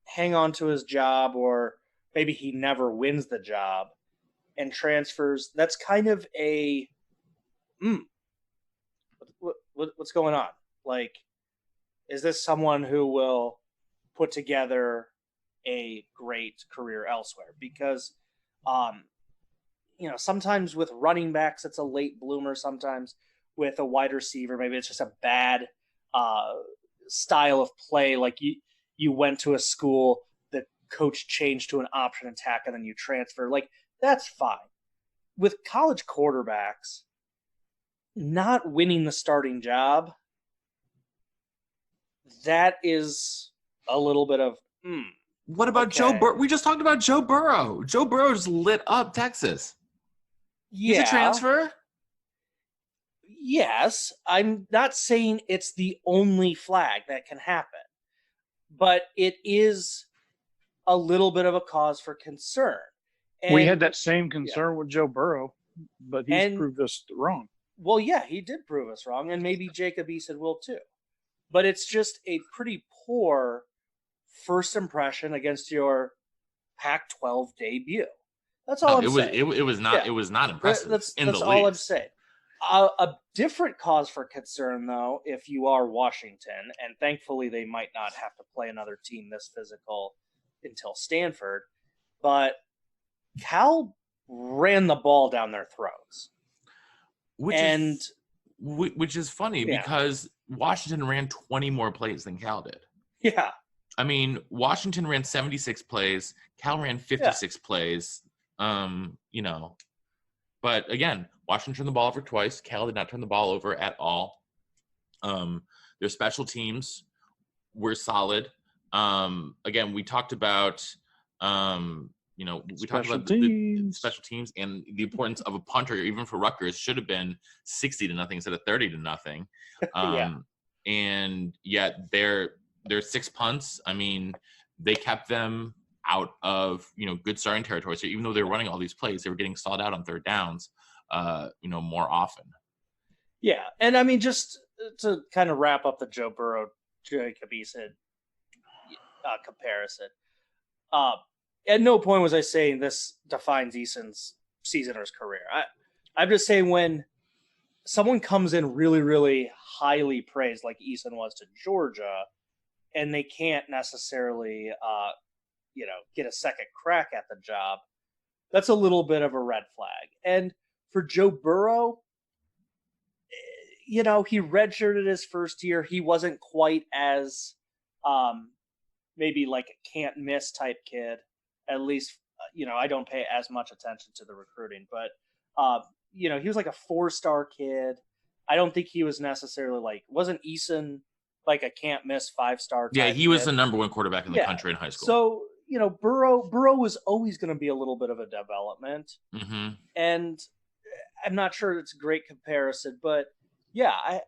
hang on to his job, or maybe he never wins the job and transfers, that's kind of a what's going on? Like, is this someone who will put together a great career elsewhere? Because sometimes with running backs it's a late bloomer, sometimes with a wide receiver maybe it's just a bad style of play. Like you went to a school, the coach changed to an option attack, and then you transfer. Like, that's fine. With college quarterbacks, not winning the starting job, that is a little bit of What about Joe Burrow? We just talked about Joe Burrow. Joe Burrow just lit up Texas. Yeah. He's a transfer? Yes. I'm not saying it's the only flag that can happen, but it is a little bit of a cause for concern. And we had that same concern with Joe Burrow, but he's proved us wrong. Well, yeah, he did prove us wrong, and maybe Jacob Eason will too. But it's just a pretty poor first impression against your Pac-12 debut. That's all I'm saying. It was not impressive. That's all I'm saying. A different cause for concern, though, if you are Washington, and thankfully they might not have to play another team this physical until Stanford, but Cal ran the ball down their throats. which is funny because Washington ran 20 more plays than Cal did. Yeah. I mean, Washington ran 76 plays. Cal ran 56 plays. You know, but again, Washington turned the ball over twice. Cal did not turn the ball over at all. Their special teams were solid. Again, we talked about, you know, talked about the special teams and the importance of a punter, even for Rutgers, should have been 60-0 instead of 30-0. And yet their 6 punts, I mean, they kept them out of, you know, good starting territory. So even though they were running all these plays, they were getting stalled out on third downs, you know, more often. Yeah. And I mean, just to kind of wrap up the Joe Burrow, Jacob Eason comparison, at no point was I saying this defines Eason's season or his career. I'm just saying when someone comes in really, really highly praised like Eason was to Georgia, and they can't necessarily, you know, get a second crack at the job, that's a little bit of a red flag. And for Joe Burrow, you know, he redshirted his first year. He wasn't quite as maybe like a can't miss type kid. At least, you know, I don't pay as much attention to the recruiting, but you know, he was like a 4-star kid. I don't think he was necessarily like, wasn't Eason like a can't miss 5-star? Yeah, he was the number 1 quarterback in the country in high school. So, you know, Burrow was always going to be a little bit of a development. Mm-hmm. And I'm not sure it's a great comparison, but yeah, I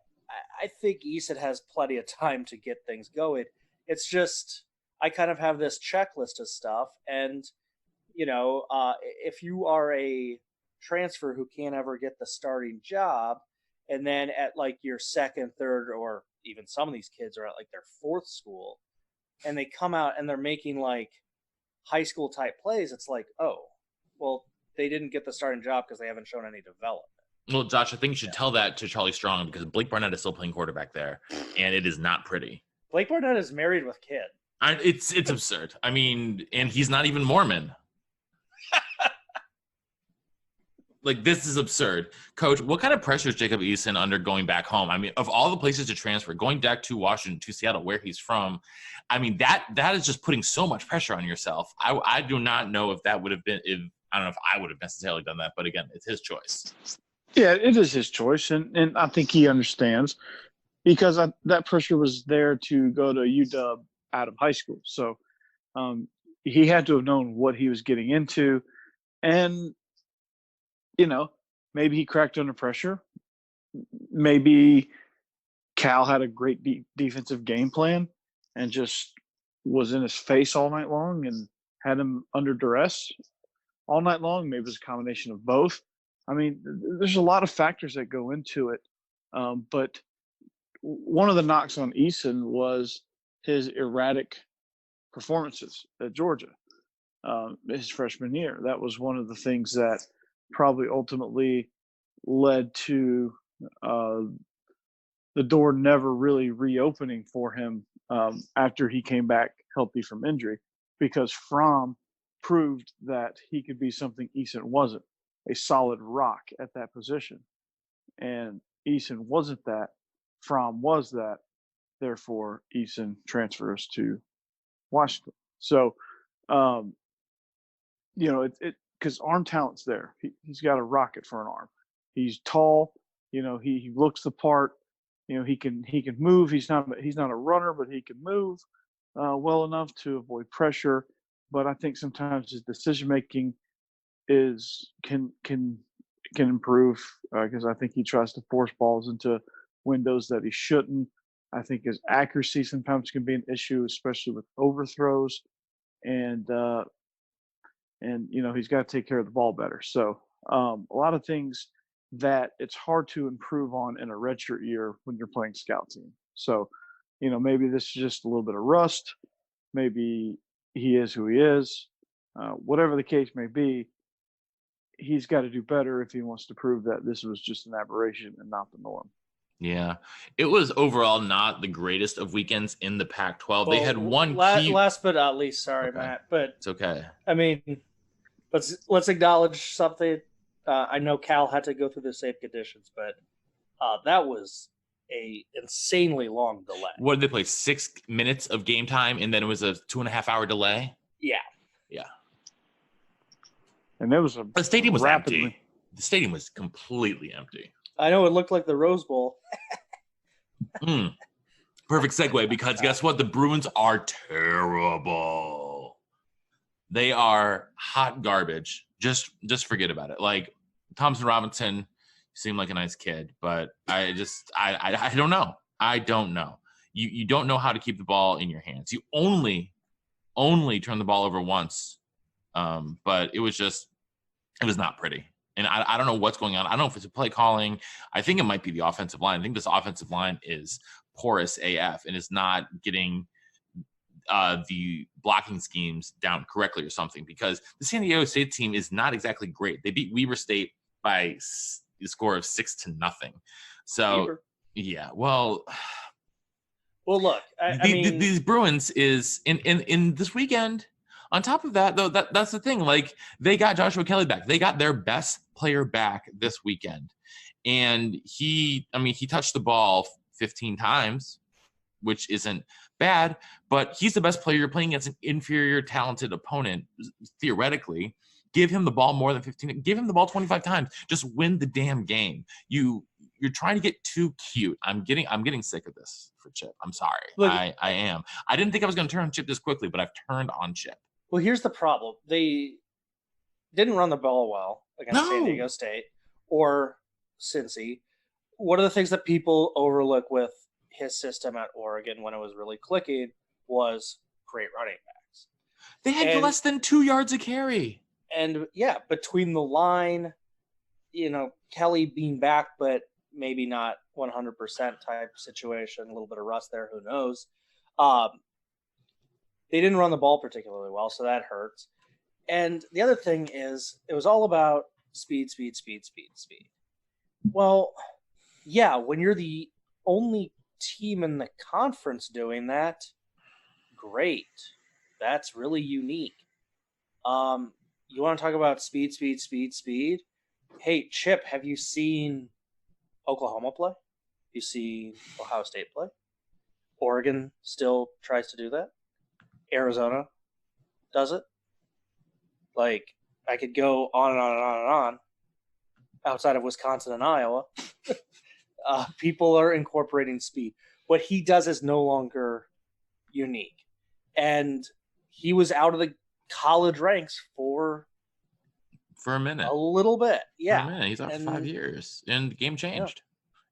think Eason has plenty of time to get things going. It's just, I kind of have this checklist of stuff. And, you know, if you are a transfer who can't ever get the starting job, and then at like your second, third, or even some of these kids are at like their 4th school, and they come out and they're making like high school type plays, it's like, oh, well, they didn't get the starting job because they haven't shown any development. Well, Josh, I think you should tell that to Charlie Strong, because Blake Barnett is still playing quarterback there, and it is not pretty. Blake Barnett is married with kid. It's absurd. I mean, and he's not even Mormon. Like, this is absurd. Coach, what kind of pressure is Jacob Eason under going back home? I mean, of all the places to transfer, going back to Washington, to Seattle, where he's from, I mean, that is just putting so much pressure on yourself. I do not know if that would have been, I don't know if I would have necessarily done that, but again, it's his choice. Yeah, it is his choice, and I think he understands, because that pressure was there to go to UW out of high school. So he had to have known what he was getting into, and you know, maybe he cracked under pressure. Maybe Cal had a great defensive game plan and just was in his face all night long and had him under duress all night long. Maybe it was a combination of both. I mean, there's a lot of factors that go into it. But one of the knocks on Eason was his erratic performances at Georgia his freshman year. That was one of the things that probably ultimately led to the door never really reopening for him after he came back healthy from injury, because Fromm proved that he could be something Eason wasn't, a solid rock at that position. And Eason wasn't that. Fromm was that. Therefore, Eason transfers to Washington. So, you know, because arm talent's there. He's got a rocket for an arm. He's tall. You know, he looks the part. You know, he can move. He's not a runner, but he can move well enough to avoid pressure. But I think sometimes his decision making can improve, because I think he tries to force balls into windows that he shouldn't. I think his accuracy sometimes can be an issue, especially with overthrows, and you know, he's got to take care of the ball better. So a lot of things that it's hard to improve on in a redshirt year when you're playing scout team. So, you know, maybe this is just a little bit of rust. Maybe he is who he is. Whatever the case may be, he's got to do better if he wants to prove that this was just an aberration and not the norm. Yeah, it was overall not the greatest of weekends in the Pac-12. Well, they had one key... Last but not least, sorry, okay, Matt, but it's okay. I mean, let's acknowledge something. I know Cal had to go through the safe conditions, but That was a insanely long delay. What did they play? 6 minutes of game time, and then it was a 2.5-hour delay? Yeah. Yeah. And there was The stadium was empty. The stadium was completely empty. I know it looked like the Rose Bowl. Perfect segue, because guess what? The Bruins are terrible. They are hot garbage. Just forget about it. Like, Thompson Robinson seemed like a nice kid, but I don't know. I don't know. You don't know how to keep the ball in your hands. You only turn the ball over once, but it was not pretty. And I don't know what's going on. I don't know if it's a play calling. I think it might be the offensive line. I think this offensive line is porous AF and is not getting the blocking schemes down correctly or something, because the San Diego State team is not exactly great. They beat Weber State by the score of 6-0. So, Weber. Yeah, well, look, I mean, these Bruins is in this weekend. On top of that, though, that's the thing. Like, they got Joshua Kelly back. They got their best player back this weekend, and he touched the ball 15 times, which isn't bad, but he's the best player. You're playing against an inferior, talented opponent, theoretically. Give him the ball more than 15. Give him the ball 25 times. Just win the damn game. You're trying to get too cute. I'm getting sick of this for Chip. I'm sorry. Look, I am. I didn't think I was going to turn on Chip this quickly, but I've turned on Chip. Well, here's the problem. They didn't run the ball well against San Diego State or Cincy. One of the things that people overlook with his system at Oregon when it was really clicking was great running backs. They had less than 2 yards a carry. And, yeah, between the line, Kelly being back, but maybe not 100% type situation, a little bit of rust there, who knows. They didn't run the ball particularly well, so that hurts. And the other thing is, it was all about speed. Well, yeah, when you're the only team in the conference doing that, great. That's really unique. You want to talk about speed? Hey, Chip, have you seen Oklahoma play? Have you seen Ohio State play? Oregon still tries to do that. Arizona does it. Like, I could go on and on and on and on. Outside of Wisconsin and Iowa, people are incorporating speed. What he does is no longer unique. And he was out of the college ranks for a minute. A little bit, yeah. For a minute. He's out for 5 years. And the game changed.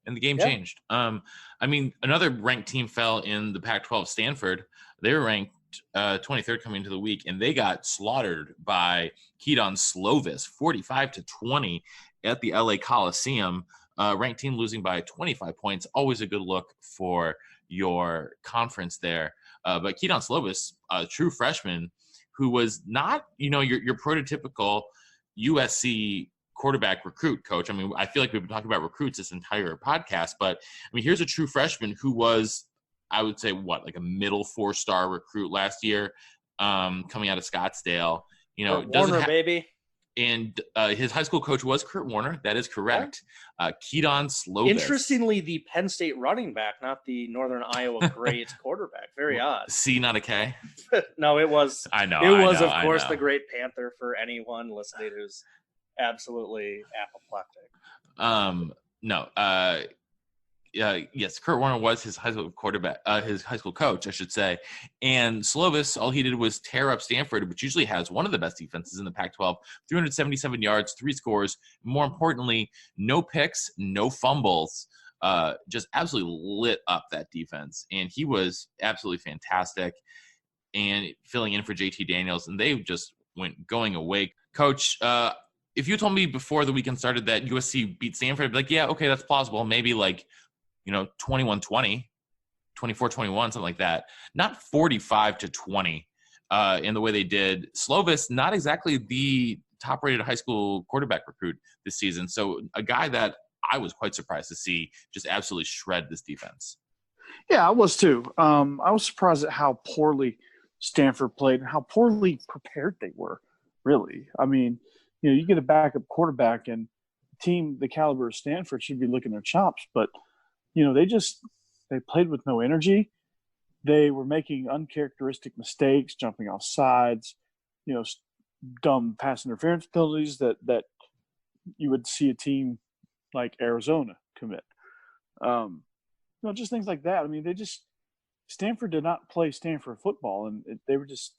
Yeah. Changed. Another ranked team fell in the Pac-12, Stanford. They were ranked 23rd coming into the week, and they got slaughtered by Keaton Slovis, 45-20 at the LA Coliseum. Ranked team losing by 25 points. Always a good look for your conference there. But Keaton Slovis, a true freshman who was not, your prototypical USC quarterback recruit, coach. I mean, I feel like we've been talking about recruits this entire podcast, but I mean, here's a true freshman who was, I would say, like a middle 4-star recruit last year, coming out of Scottsdale. Warner, baby. And his high school coach was Kurt Warner. That is correct. Yeah. Keaton Slovis. Interestingly, the Penn State running back, not the Northern Iowa great quarterback. Very odd. C, not a K? No, it was. I know. It was, of course, the Great Panther for anyone listening who's absolutely apoplectic. No. Yes, Kurt Warner was his high school quarterback, his high school coach, I should say. And Slovis, all he did was tear up Stanford, which usually has one of the best defenses in the Pac-12, 377 yards, 3 scores. More importantly, no picks, no fumbles. Just absolutely lit up that defense. And he was absolutely fantastic and filling in for JT Daniels. And they just went going away. Coach, if you told me before the weekend started that USC beat Stanford, I'd be like, yeah, okay, that's plausible. Maybe 21-20, 24-21, something like that. Not 45-20 in the way they did. Slovis, not exactly the top-rated high school quarterback recruit this season. So a guy that I was quite surprised to see just absolutely shred this defense. Yeah, I was too. I was surprised at how poorly Stanford played and how poorly prepared they were, really. I mean, you get a backup quarterback and team the caliber of Stanford should be licking their chops, but they played with no energy. They were making uncharacteristic mistakes, jumping off sides, dumb pass interference penalties that you would see a team like Arizona commit. Just things like that. I mean, Stanford did not play Stanford football, and they were just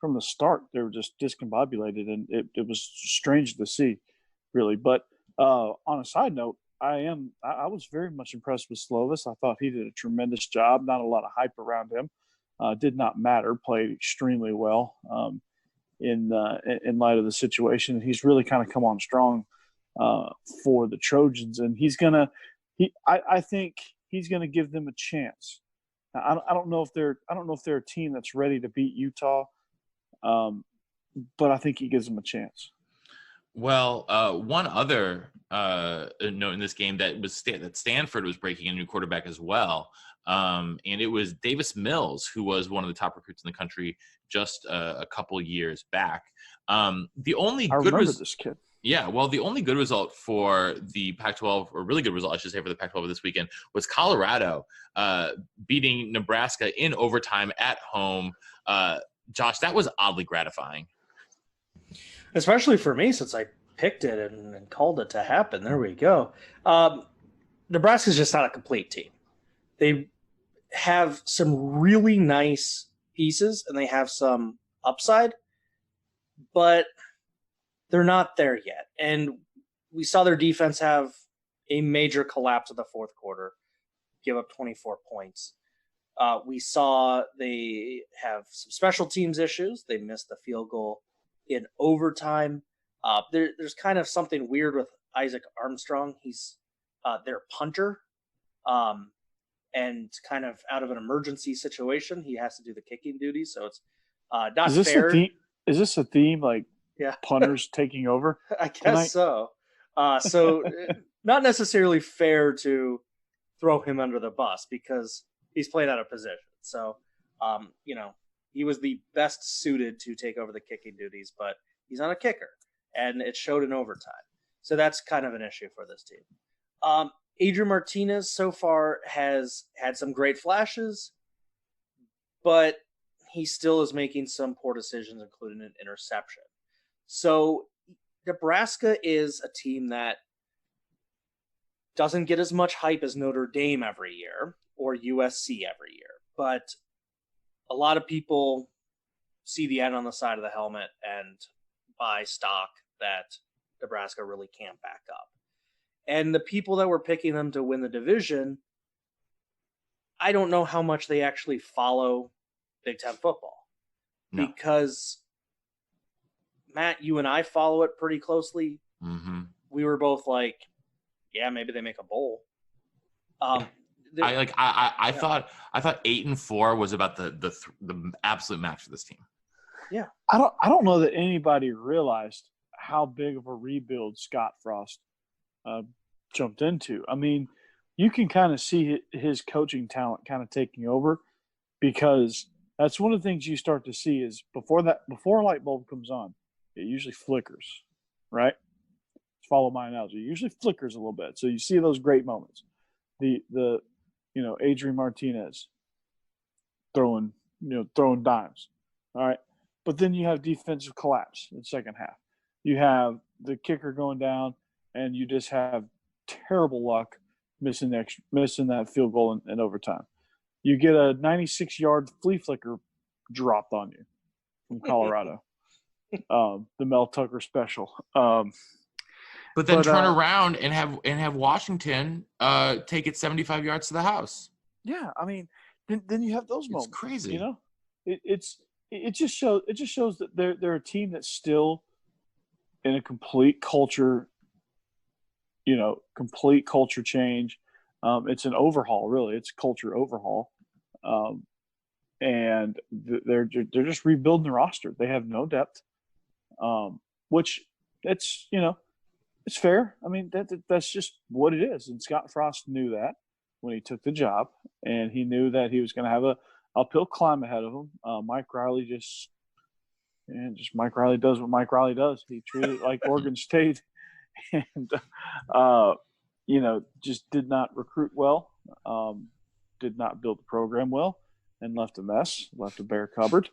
from the start they were just discombobulated, and it was strange to see, really. But on a side note, I was very much impressed with Slovis. I thought he did a tremendous job. Not a lot of hype around him. Did not matter. Played extremely well in light of the situation. He's really kind of come on strong for the Trojans, and I think he's gonna give them a chance. Now, I don't know if they're a team that's ready to beat Utah, but I think he gives them a chance. Well, one other note in this game that Stanford was breaking a new quarterback as well, and it was Davis Mills, who was one of the top recruits in the country just a couple years back. The only I remember this kid. Yeah, well, the only good result for the Pac-12, or really good result, I should say, for the Pac-12 this weekend was Colorado beating Nebraska in overtime at home. Josh, that was oddly gratifying. Especially for me, since I picked it and called it to happen. There we go. Nebraska's just not a complete team. They have some really nice pieces, and they have some upside, but they're not there yet. And we saw their defense have a major collapse in the fourth quarter, give up 24 points. We saw they have some special teams issues. They missed the field goal in overtime. There's kind of something weird with Isaac Armstrong. He's their punter, and kind of out of an emergency situation, he has to do the kicking duty. So it's not fair. Is this a theme? Like, yeah, punters taking over? I guess so. So not necessarily fair to throw him under the bus because he's played out of position. So, he was the best suited to take over the kicking duties, but he's not a kicker, and it showed in overtime. So that's kind of an issue for this team. Adrian Martinez so far has had some great flashes, but he still is making some poor decisions, including an interception. So Nebraska is a team that doesn't get as much hype as Notre Dame every year or USC every year, but a lot of people see the N on the side of the helmet and buy stock that Nebraska really can't back up. And the people that were picking them to win the division, I don't know how much they actually follow Big Ten football. No. Because, Matt, you and I follow it pretty closely. Mm-hmm. We were both like, yeah, maybe they make a bowl. I thought 8-4 was about the absolute max for this team. Yeah. I don't know that anybody realized how big of a rebuild Scott Frost jumped into. I mean, you can kind of see his coaching talent kind of taking over, because that's one of the things you start to see is before a light bulb comes on, it usually flickers, right? Follow my analogy. It usually flickers a little bit. So you see those great moments. The Adrian Martinez throwing dimes. All right. But then you have defensive collapse in the second half. You have the kicker going down, and you just have terrible luck missing that field goal in overtime. You get a 96-yard flea flicker dropped on you from Colorado. The Mel Tucker special. But then turn around and have Washington take it 75 yards to the house. Yeah, I mean, then you have those moments. It's crazy. It just shows that they're a team that's still in a complete culture change. It's an overhaul, really. It's a culture overhaul, and they're just rebuilding the roster. They have no depth, which it's fair. I mean, that's just what it is. And Scott Frost knew that when he took the job, and he knew that he was going to have a uphill climb ahead of him. Mike Riley Mike Riley does what Mike Riley does. He treated it like Oregon State and just did not recruit well, did not build the program well, and left a mess, left a bare cupboard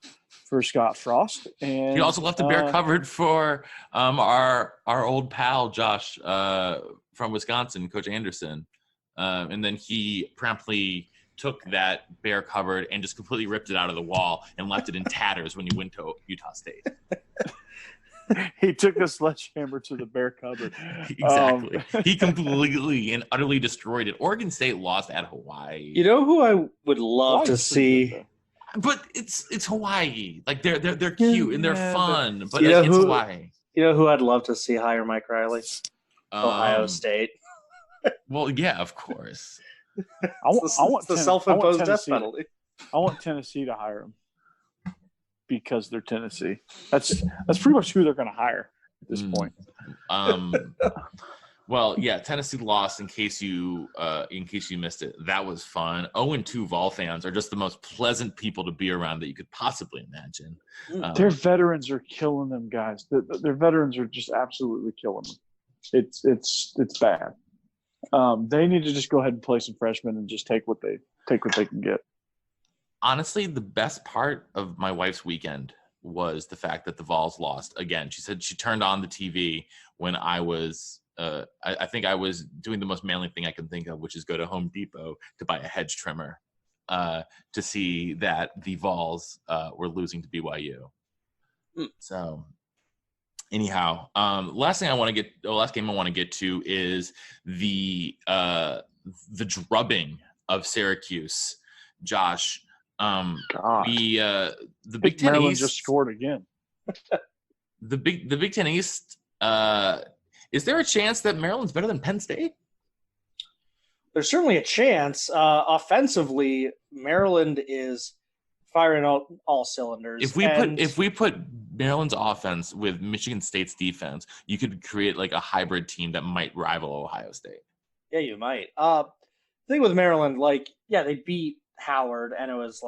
for Scott Frost. And he also left a bare cupboard for our old pal Josh from Wisconsin, Coach Anderson, and then he promptly took that bare cupboard and just completely ripped it out of the wall and left it in tatters when he went to Utah State. He took a sledgehammer to the bare cupboard. Exactly. He completely and utterly destroyed it. Oregon State lost at Hawaii. You know who I would love to see? But it's Hawaii. Like they're cute and they're fun, but it's Hawaii. You know who I'd love to see hire Mike Riley? Ohio State. Well, yeah, of course. I want the self-imposed death penalty. I want Tennessee to hire him because they're Tennessee. That's pretty much who they're going to hire at this point. Well, yeah, Tennessee lost in case you missed it. That was fun. 0-2 Vol fans are just the most pleasant people to be around that you could possibly imagine. Their veterans are killing them, guys. Their veterans are just absolutely killing them. It's bad. They need to just go ahead and play some freshmen and just take what they can get. Honestly, the best part of my wife's weekend was the fact that the Vols lost again. She said she turned on the TV when I was I think I was doing the most manly thing I can think of, which is go to Home Depot to buy a hedge trimmer to see that the Vols were losing to BYU. So anyhow, last game I want to get to is the drubbing of Syracuse. Josh, the Big Ten Maryland East just scored again. The Big Ten East. Is there a chance that Maryland's better than Penn State? There's certainly a chance. Offensively, Maryland is firing all cylinders. If we put Maryland's offense with Michigan State's defense, you could create like a hybrid team that might rival Ohio State. Yeah, you might. Thing with Maryland, they beat Howard, and it was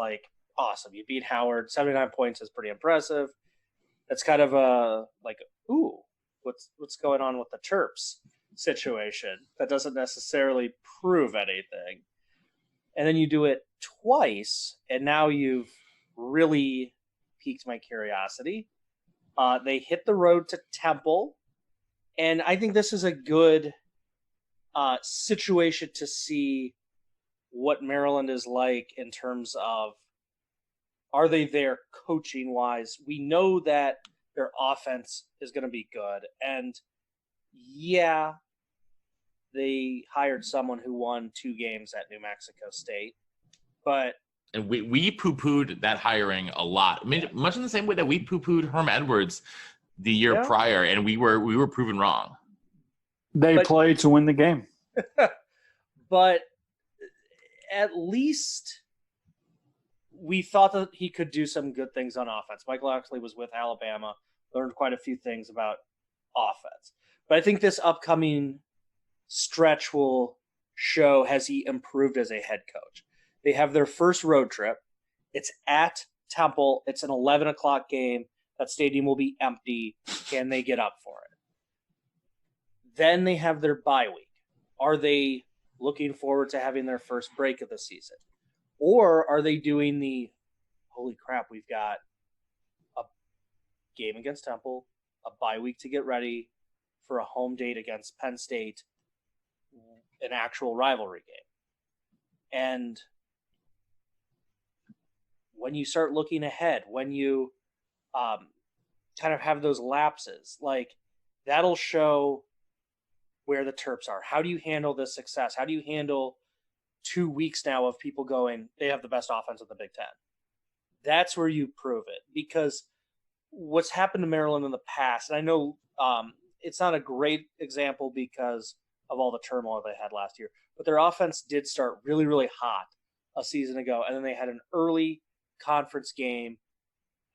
awesome. You beat Howard, 79 points is pretty impressive. That's kind of ooh, what's going on with the Terps situation? That doesn't necessarily prove anything. And then you do it twice, and now you've really piqued my curiosity. They hit the road to Temple, and I think this is a good situation to see what Maryland is like in terms of, are they there coaching-wise? We know that their offense is going to be good. And, yeah, they hired someone who won 2 games at New Mexico State. And we poo-pooed that hiring a lot. I mean, much in the same way that we poo-pooed Herm Edwards the year prior, and we were proven wrong. They played to win the game. But at least we thought that he could do some good things on offense. Michael Oxley was with Alabama, learned quite a few things about offense. But I think this upcoming stretch will show, has he improved as a head coach. They have their first road trip. It's at Temple. It's an 11 o'clock game. That stadium will be empty. Can they get up for it? Then they have their bye week. Are they looking forward to having their first break of the season? Or are they doing the, holy crap, we've got a game against Temple, a bye week to get ready for a home date against Penn State, an actual rivalry game. And when you start looking ahead, when you kind of have those lapses, that'll show where the Terps are. How do you handle this success? How do you handle 2 weeks now of people going, they have the best offense in the Big Ten? That's where you prove it. Because what's happened to Maryland in the past, and I know it's not a great example because of all the turmoil they had last year, but their offense did start really, really hot a season ago, and then they had an early conference game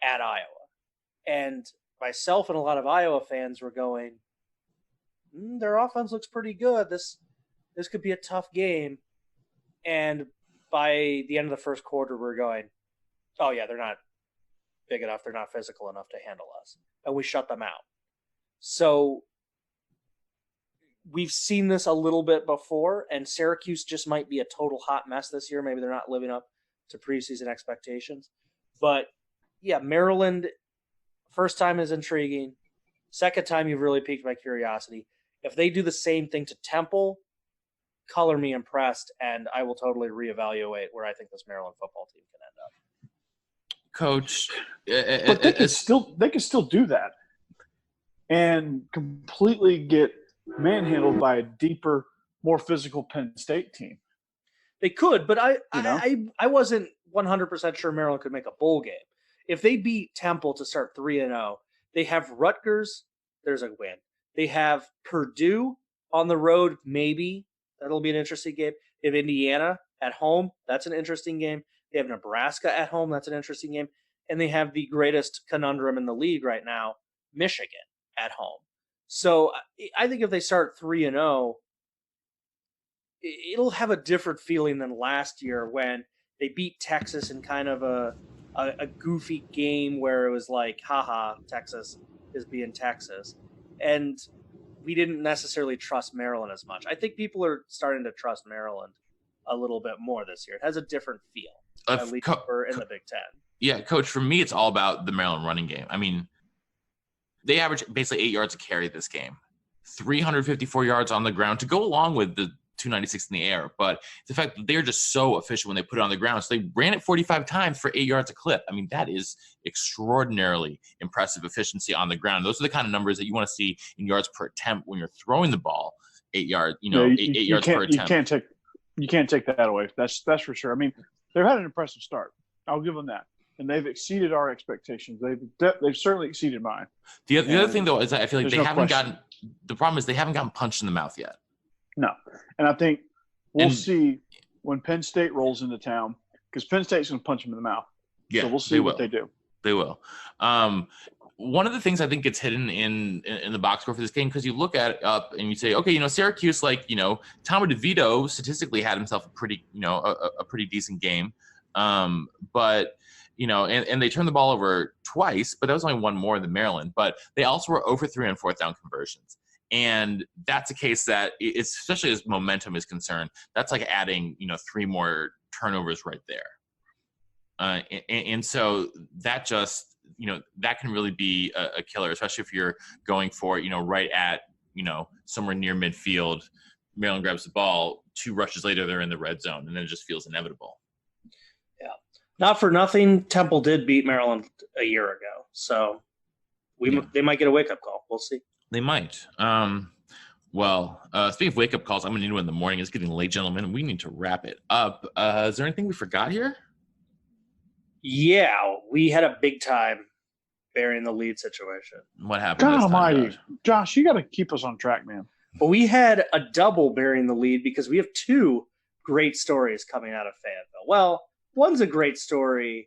at Iowa. And myself and a lot of Iowa fans were going, their offense looks pretty good. This could be a tough game. And by the end of the first quarter, we're going, oh, yeah, they're not big enough. They're not physical enough to handle us. And we shut them out. So we've seen this a little bit before, and Syracuse just might be a total hot mess this year. Maybe they're not living up to preseason expectations. But, yeah, Maryland, first time is intriguing. Second time, you've really piqued my curiosity. If they do the same thing to Temple, color me impressed, and I will totally reevaluate where I think this Maryland football team can end up. Coach, But they can still do that and completely get manhandled by a deeper, more physical Penn State team. They could, but I wasn't 100% sure Maryland could make a bowl game. If they beat Temple to start 3-0, they have Rutgers. There's a win. They have Purdue on the road, maybe. That'll be an interesting game. They have Indiana at home. That's an interesting game. They have Nebraska at home. That's an interesting game. And they have the greatest conundrum in the league right now, Michigan at home. So I think if they start 3-0, it'll have a different feeling than last year when they beat Texas in kind of a goofy game where it was like, haha, Texas is being Texas. And we didn't necessarily trust Maryland as much. I think people are starting to trust Maryland a little bit more this year. It has a different feel, at least for in the Big Ten. Yeah, Coach, for me, it's all about the Maryland running game. I mean, they average basically 8 yards a carry this game, 354 yards on the ground to go along with the 296 in the air. But the fact that they're just so efficient when they put it on the ground. So they ran it 45 times for 8 yards a clip. I mean, that is extraordinarily impressive efficiency on the ground. Those are the kind of numbers that you want to see in yards per attempt when you're throwing the ball 8 yards, eight yards per attempt. You can't take that away. That's for sure. I mean, they've had an impressive start. I'll give them that. And they've exceeded our expectations. They've certainly exceeded mine. The other thing, though, is that I feel like they haven't gotten – the problem is they haven't gotten punched in the mouth yet. No. And I think we'll see when Penn State rolls into town because Penn State's going to punch them in the mouth. Yeah, so we'll see what they do. They will. One of the things I think gets hidden in the box score for this game, because you look at it up and you say, okay, Syracuse, Tommy DeVito statistically had himself a pretty decent game. But – and they turned the ball over twice, but that was only one more than Maryland. But they also were over 3 on fourth down conversions. And that's a case that, especially as momentum is concerned, that's like adding, 3 more turnovers right there. And so that just, that can really be a killer, especially if you're going for, right at, somewhere near midfield. Maryland grabs the ball, 2 rushes later, they're in the red zone, and then it just feels inevitable. Not for nothing, Temple did beat Maryland a year ago, so they might get a wake-up call. We'll see. They might. Speaking of wake-up calls, I'm going to need one in the morning. It's getting late, gentlemen. We need to wrap it up. Is there anything we forgot here? Yeah, we had a big-time burying the lead situation. What happened? God almighty. Josh, you got to keep us on track, man. Well, we had a double burying the lead because we have 2 great stories coming out of Fayetteville. Well, one's a great story.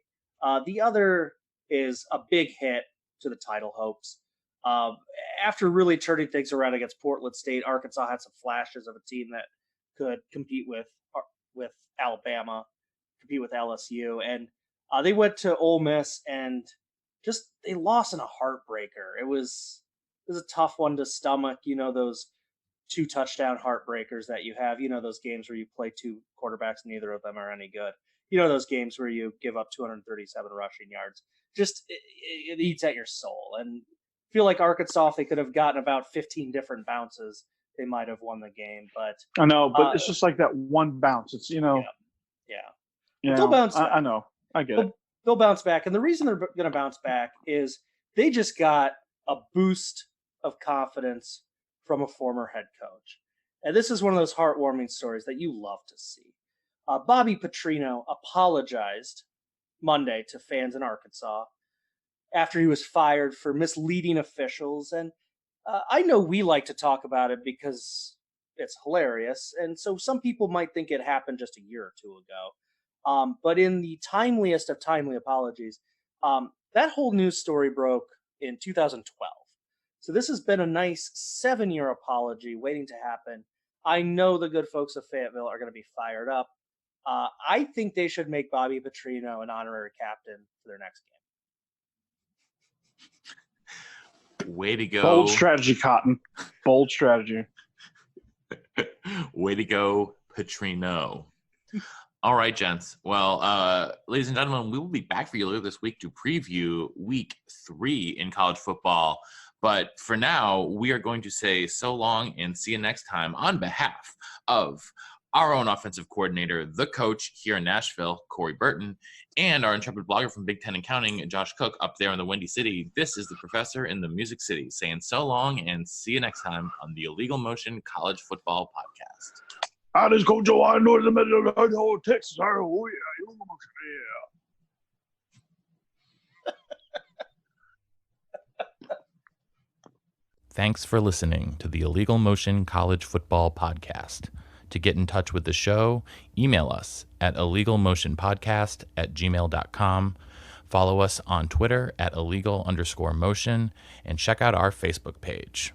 The other is a big hit to the title hopes. After really turning things around against Portland State, Arkansas had some flashes of a team that could compete with Alabama, compete with LSU. And they went to Ole Miss and they lost in a heartbreaker. It was a tough one to stomach, those 2 touchdown heartbreakers that you have, those games where you play 2 quarterbacks, neither of them are any good. Those games where you give up 237 rushing yards. Just it eats at your soul. And I feel like Arkansas, if they could have gotten about 15 different bounces, they might have won the game. But I know, but it's just like that one bounce. It's Yeah. They'll bounce back. I know. I get it. They'll bounce back. And the reason they're going to bounce back is they just got a boost of confidence from a former head coach. And this is one of those heartwarming stories that you love to see. Bobby Petrino apologized Monday to fans in Arkansas after he was fired for misleading officials. And I know we like to talk about it because it's hilarious. And so some people might think it happened just a year or 2 ago. But in the timeliest of timely apologies, that whole news story broke in 2012. So this has been a nice 7-year apology waiting to happen. I know the good folks of Fayetteville are going to be fired up. I think they should make Bobby Petrino an honorary captain for their next game. Way to go. Bold strategy, Cotton. Bold strategy. Way to go, Petrino. All right, gents. Well, ladies and gentlemen, we will be back for you later this week to preview week 3 in college football. But for now, we are going to say so long and see you next time on behalf of our own offensive coordinator, the coach here in Nashville, Corey Burton, and our intrepid blogger from Big Ten and Counting, Josh Cook, up there in the Windy City. This is the professor in the Music City saying so long and see you next time on the Illegal Motion College Football Podcast. I just go Joe. I know the middle of the whole Texas. Oh yeah. Thanks for listening to the Illegal Motion College Football Podcast. To get in touch with the show, email us at illegalmotionpodcast@gmail.com. Follow us on Twitter at illegal_motion and check out our Facebook page.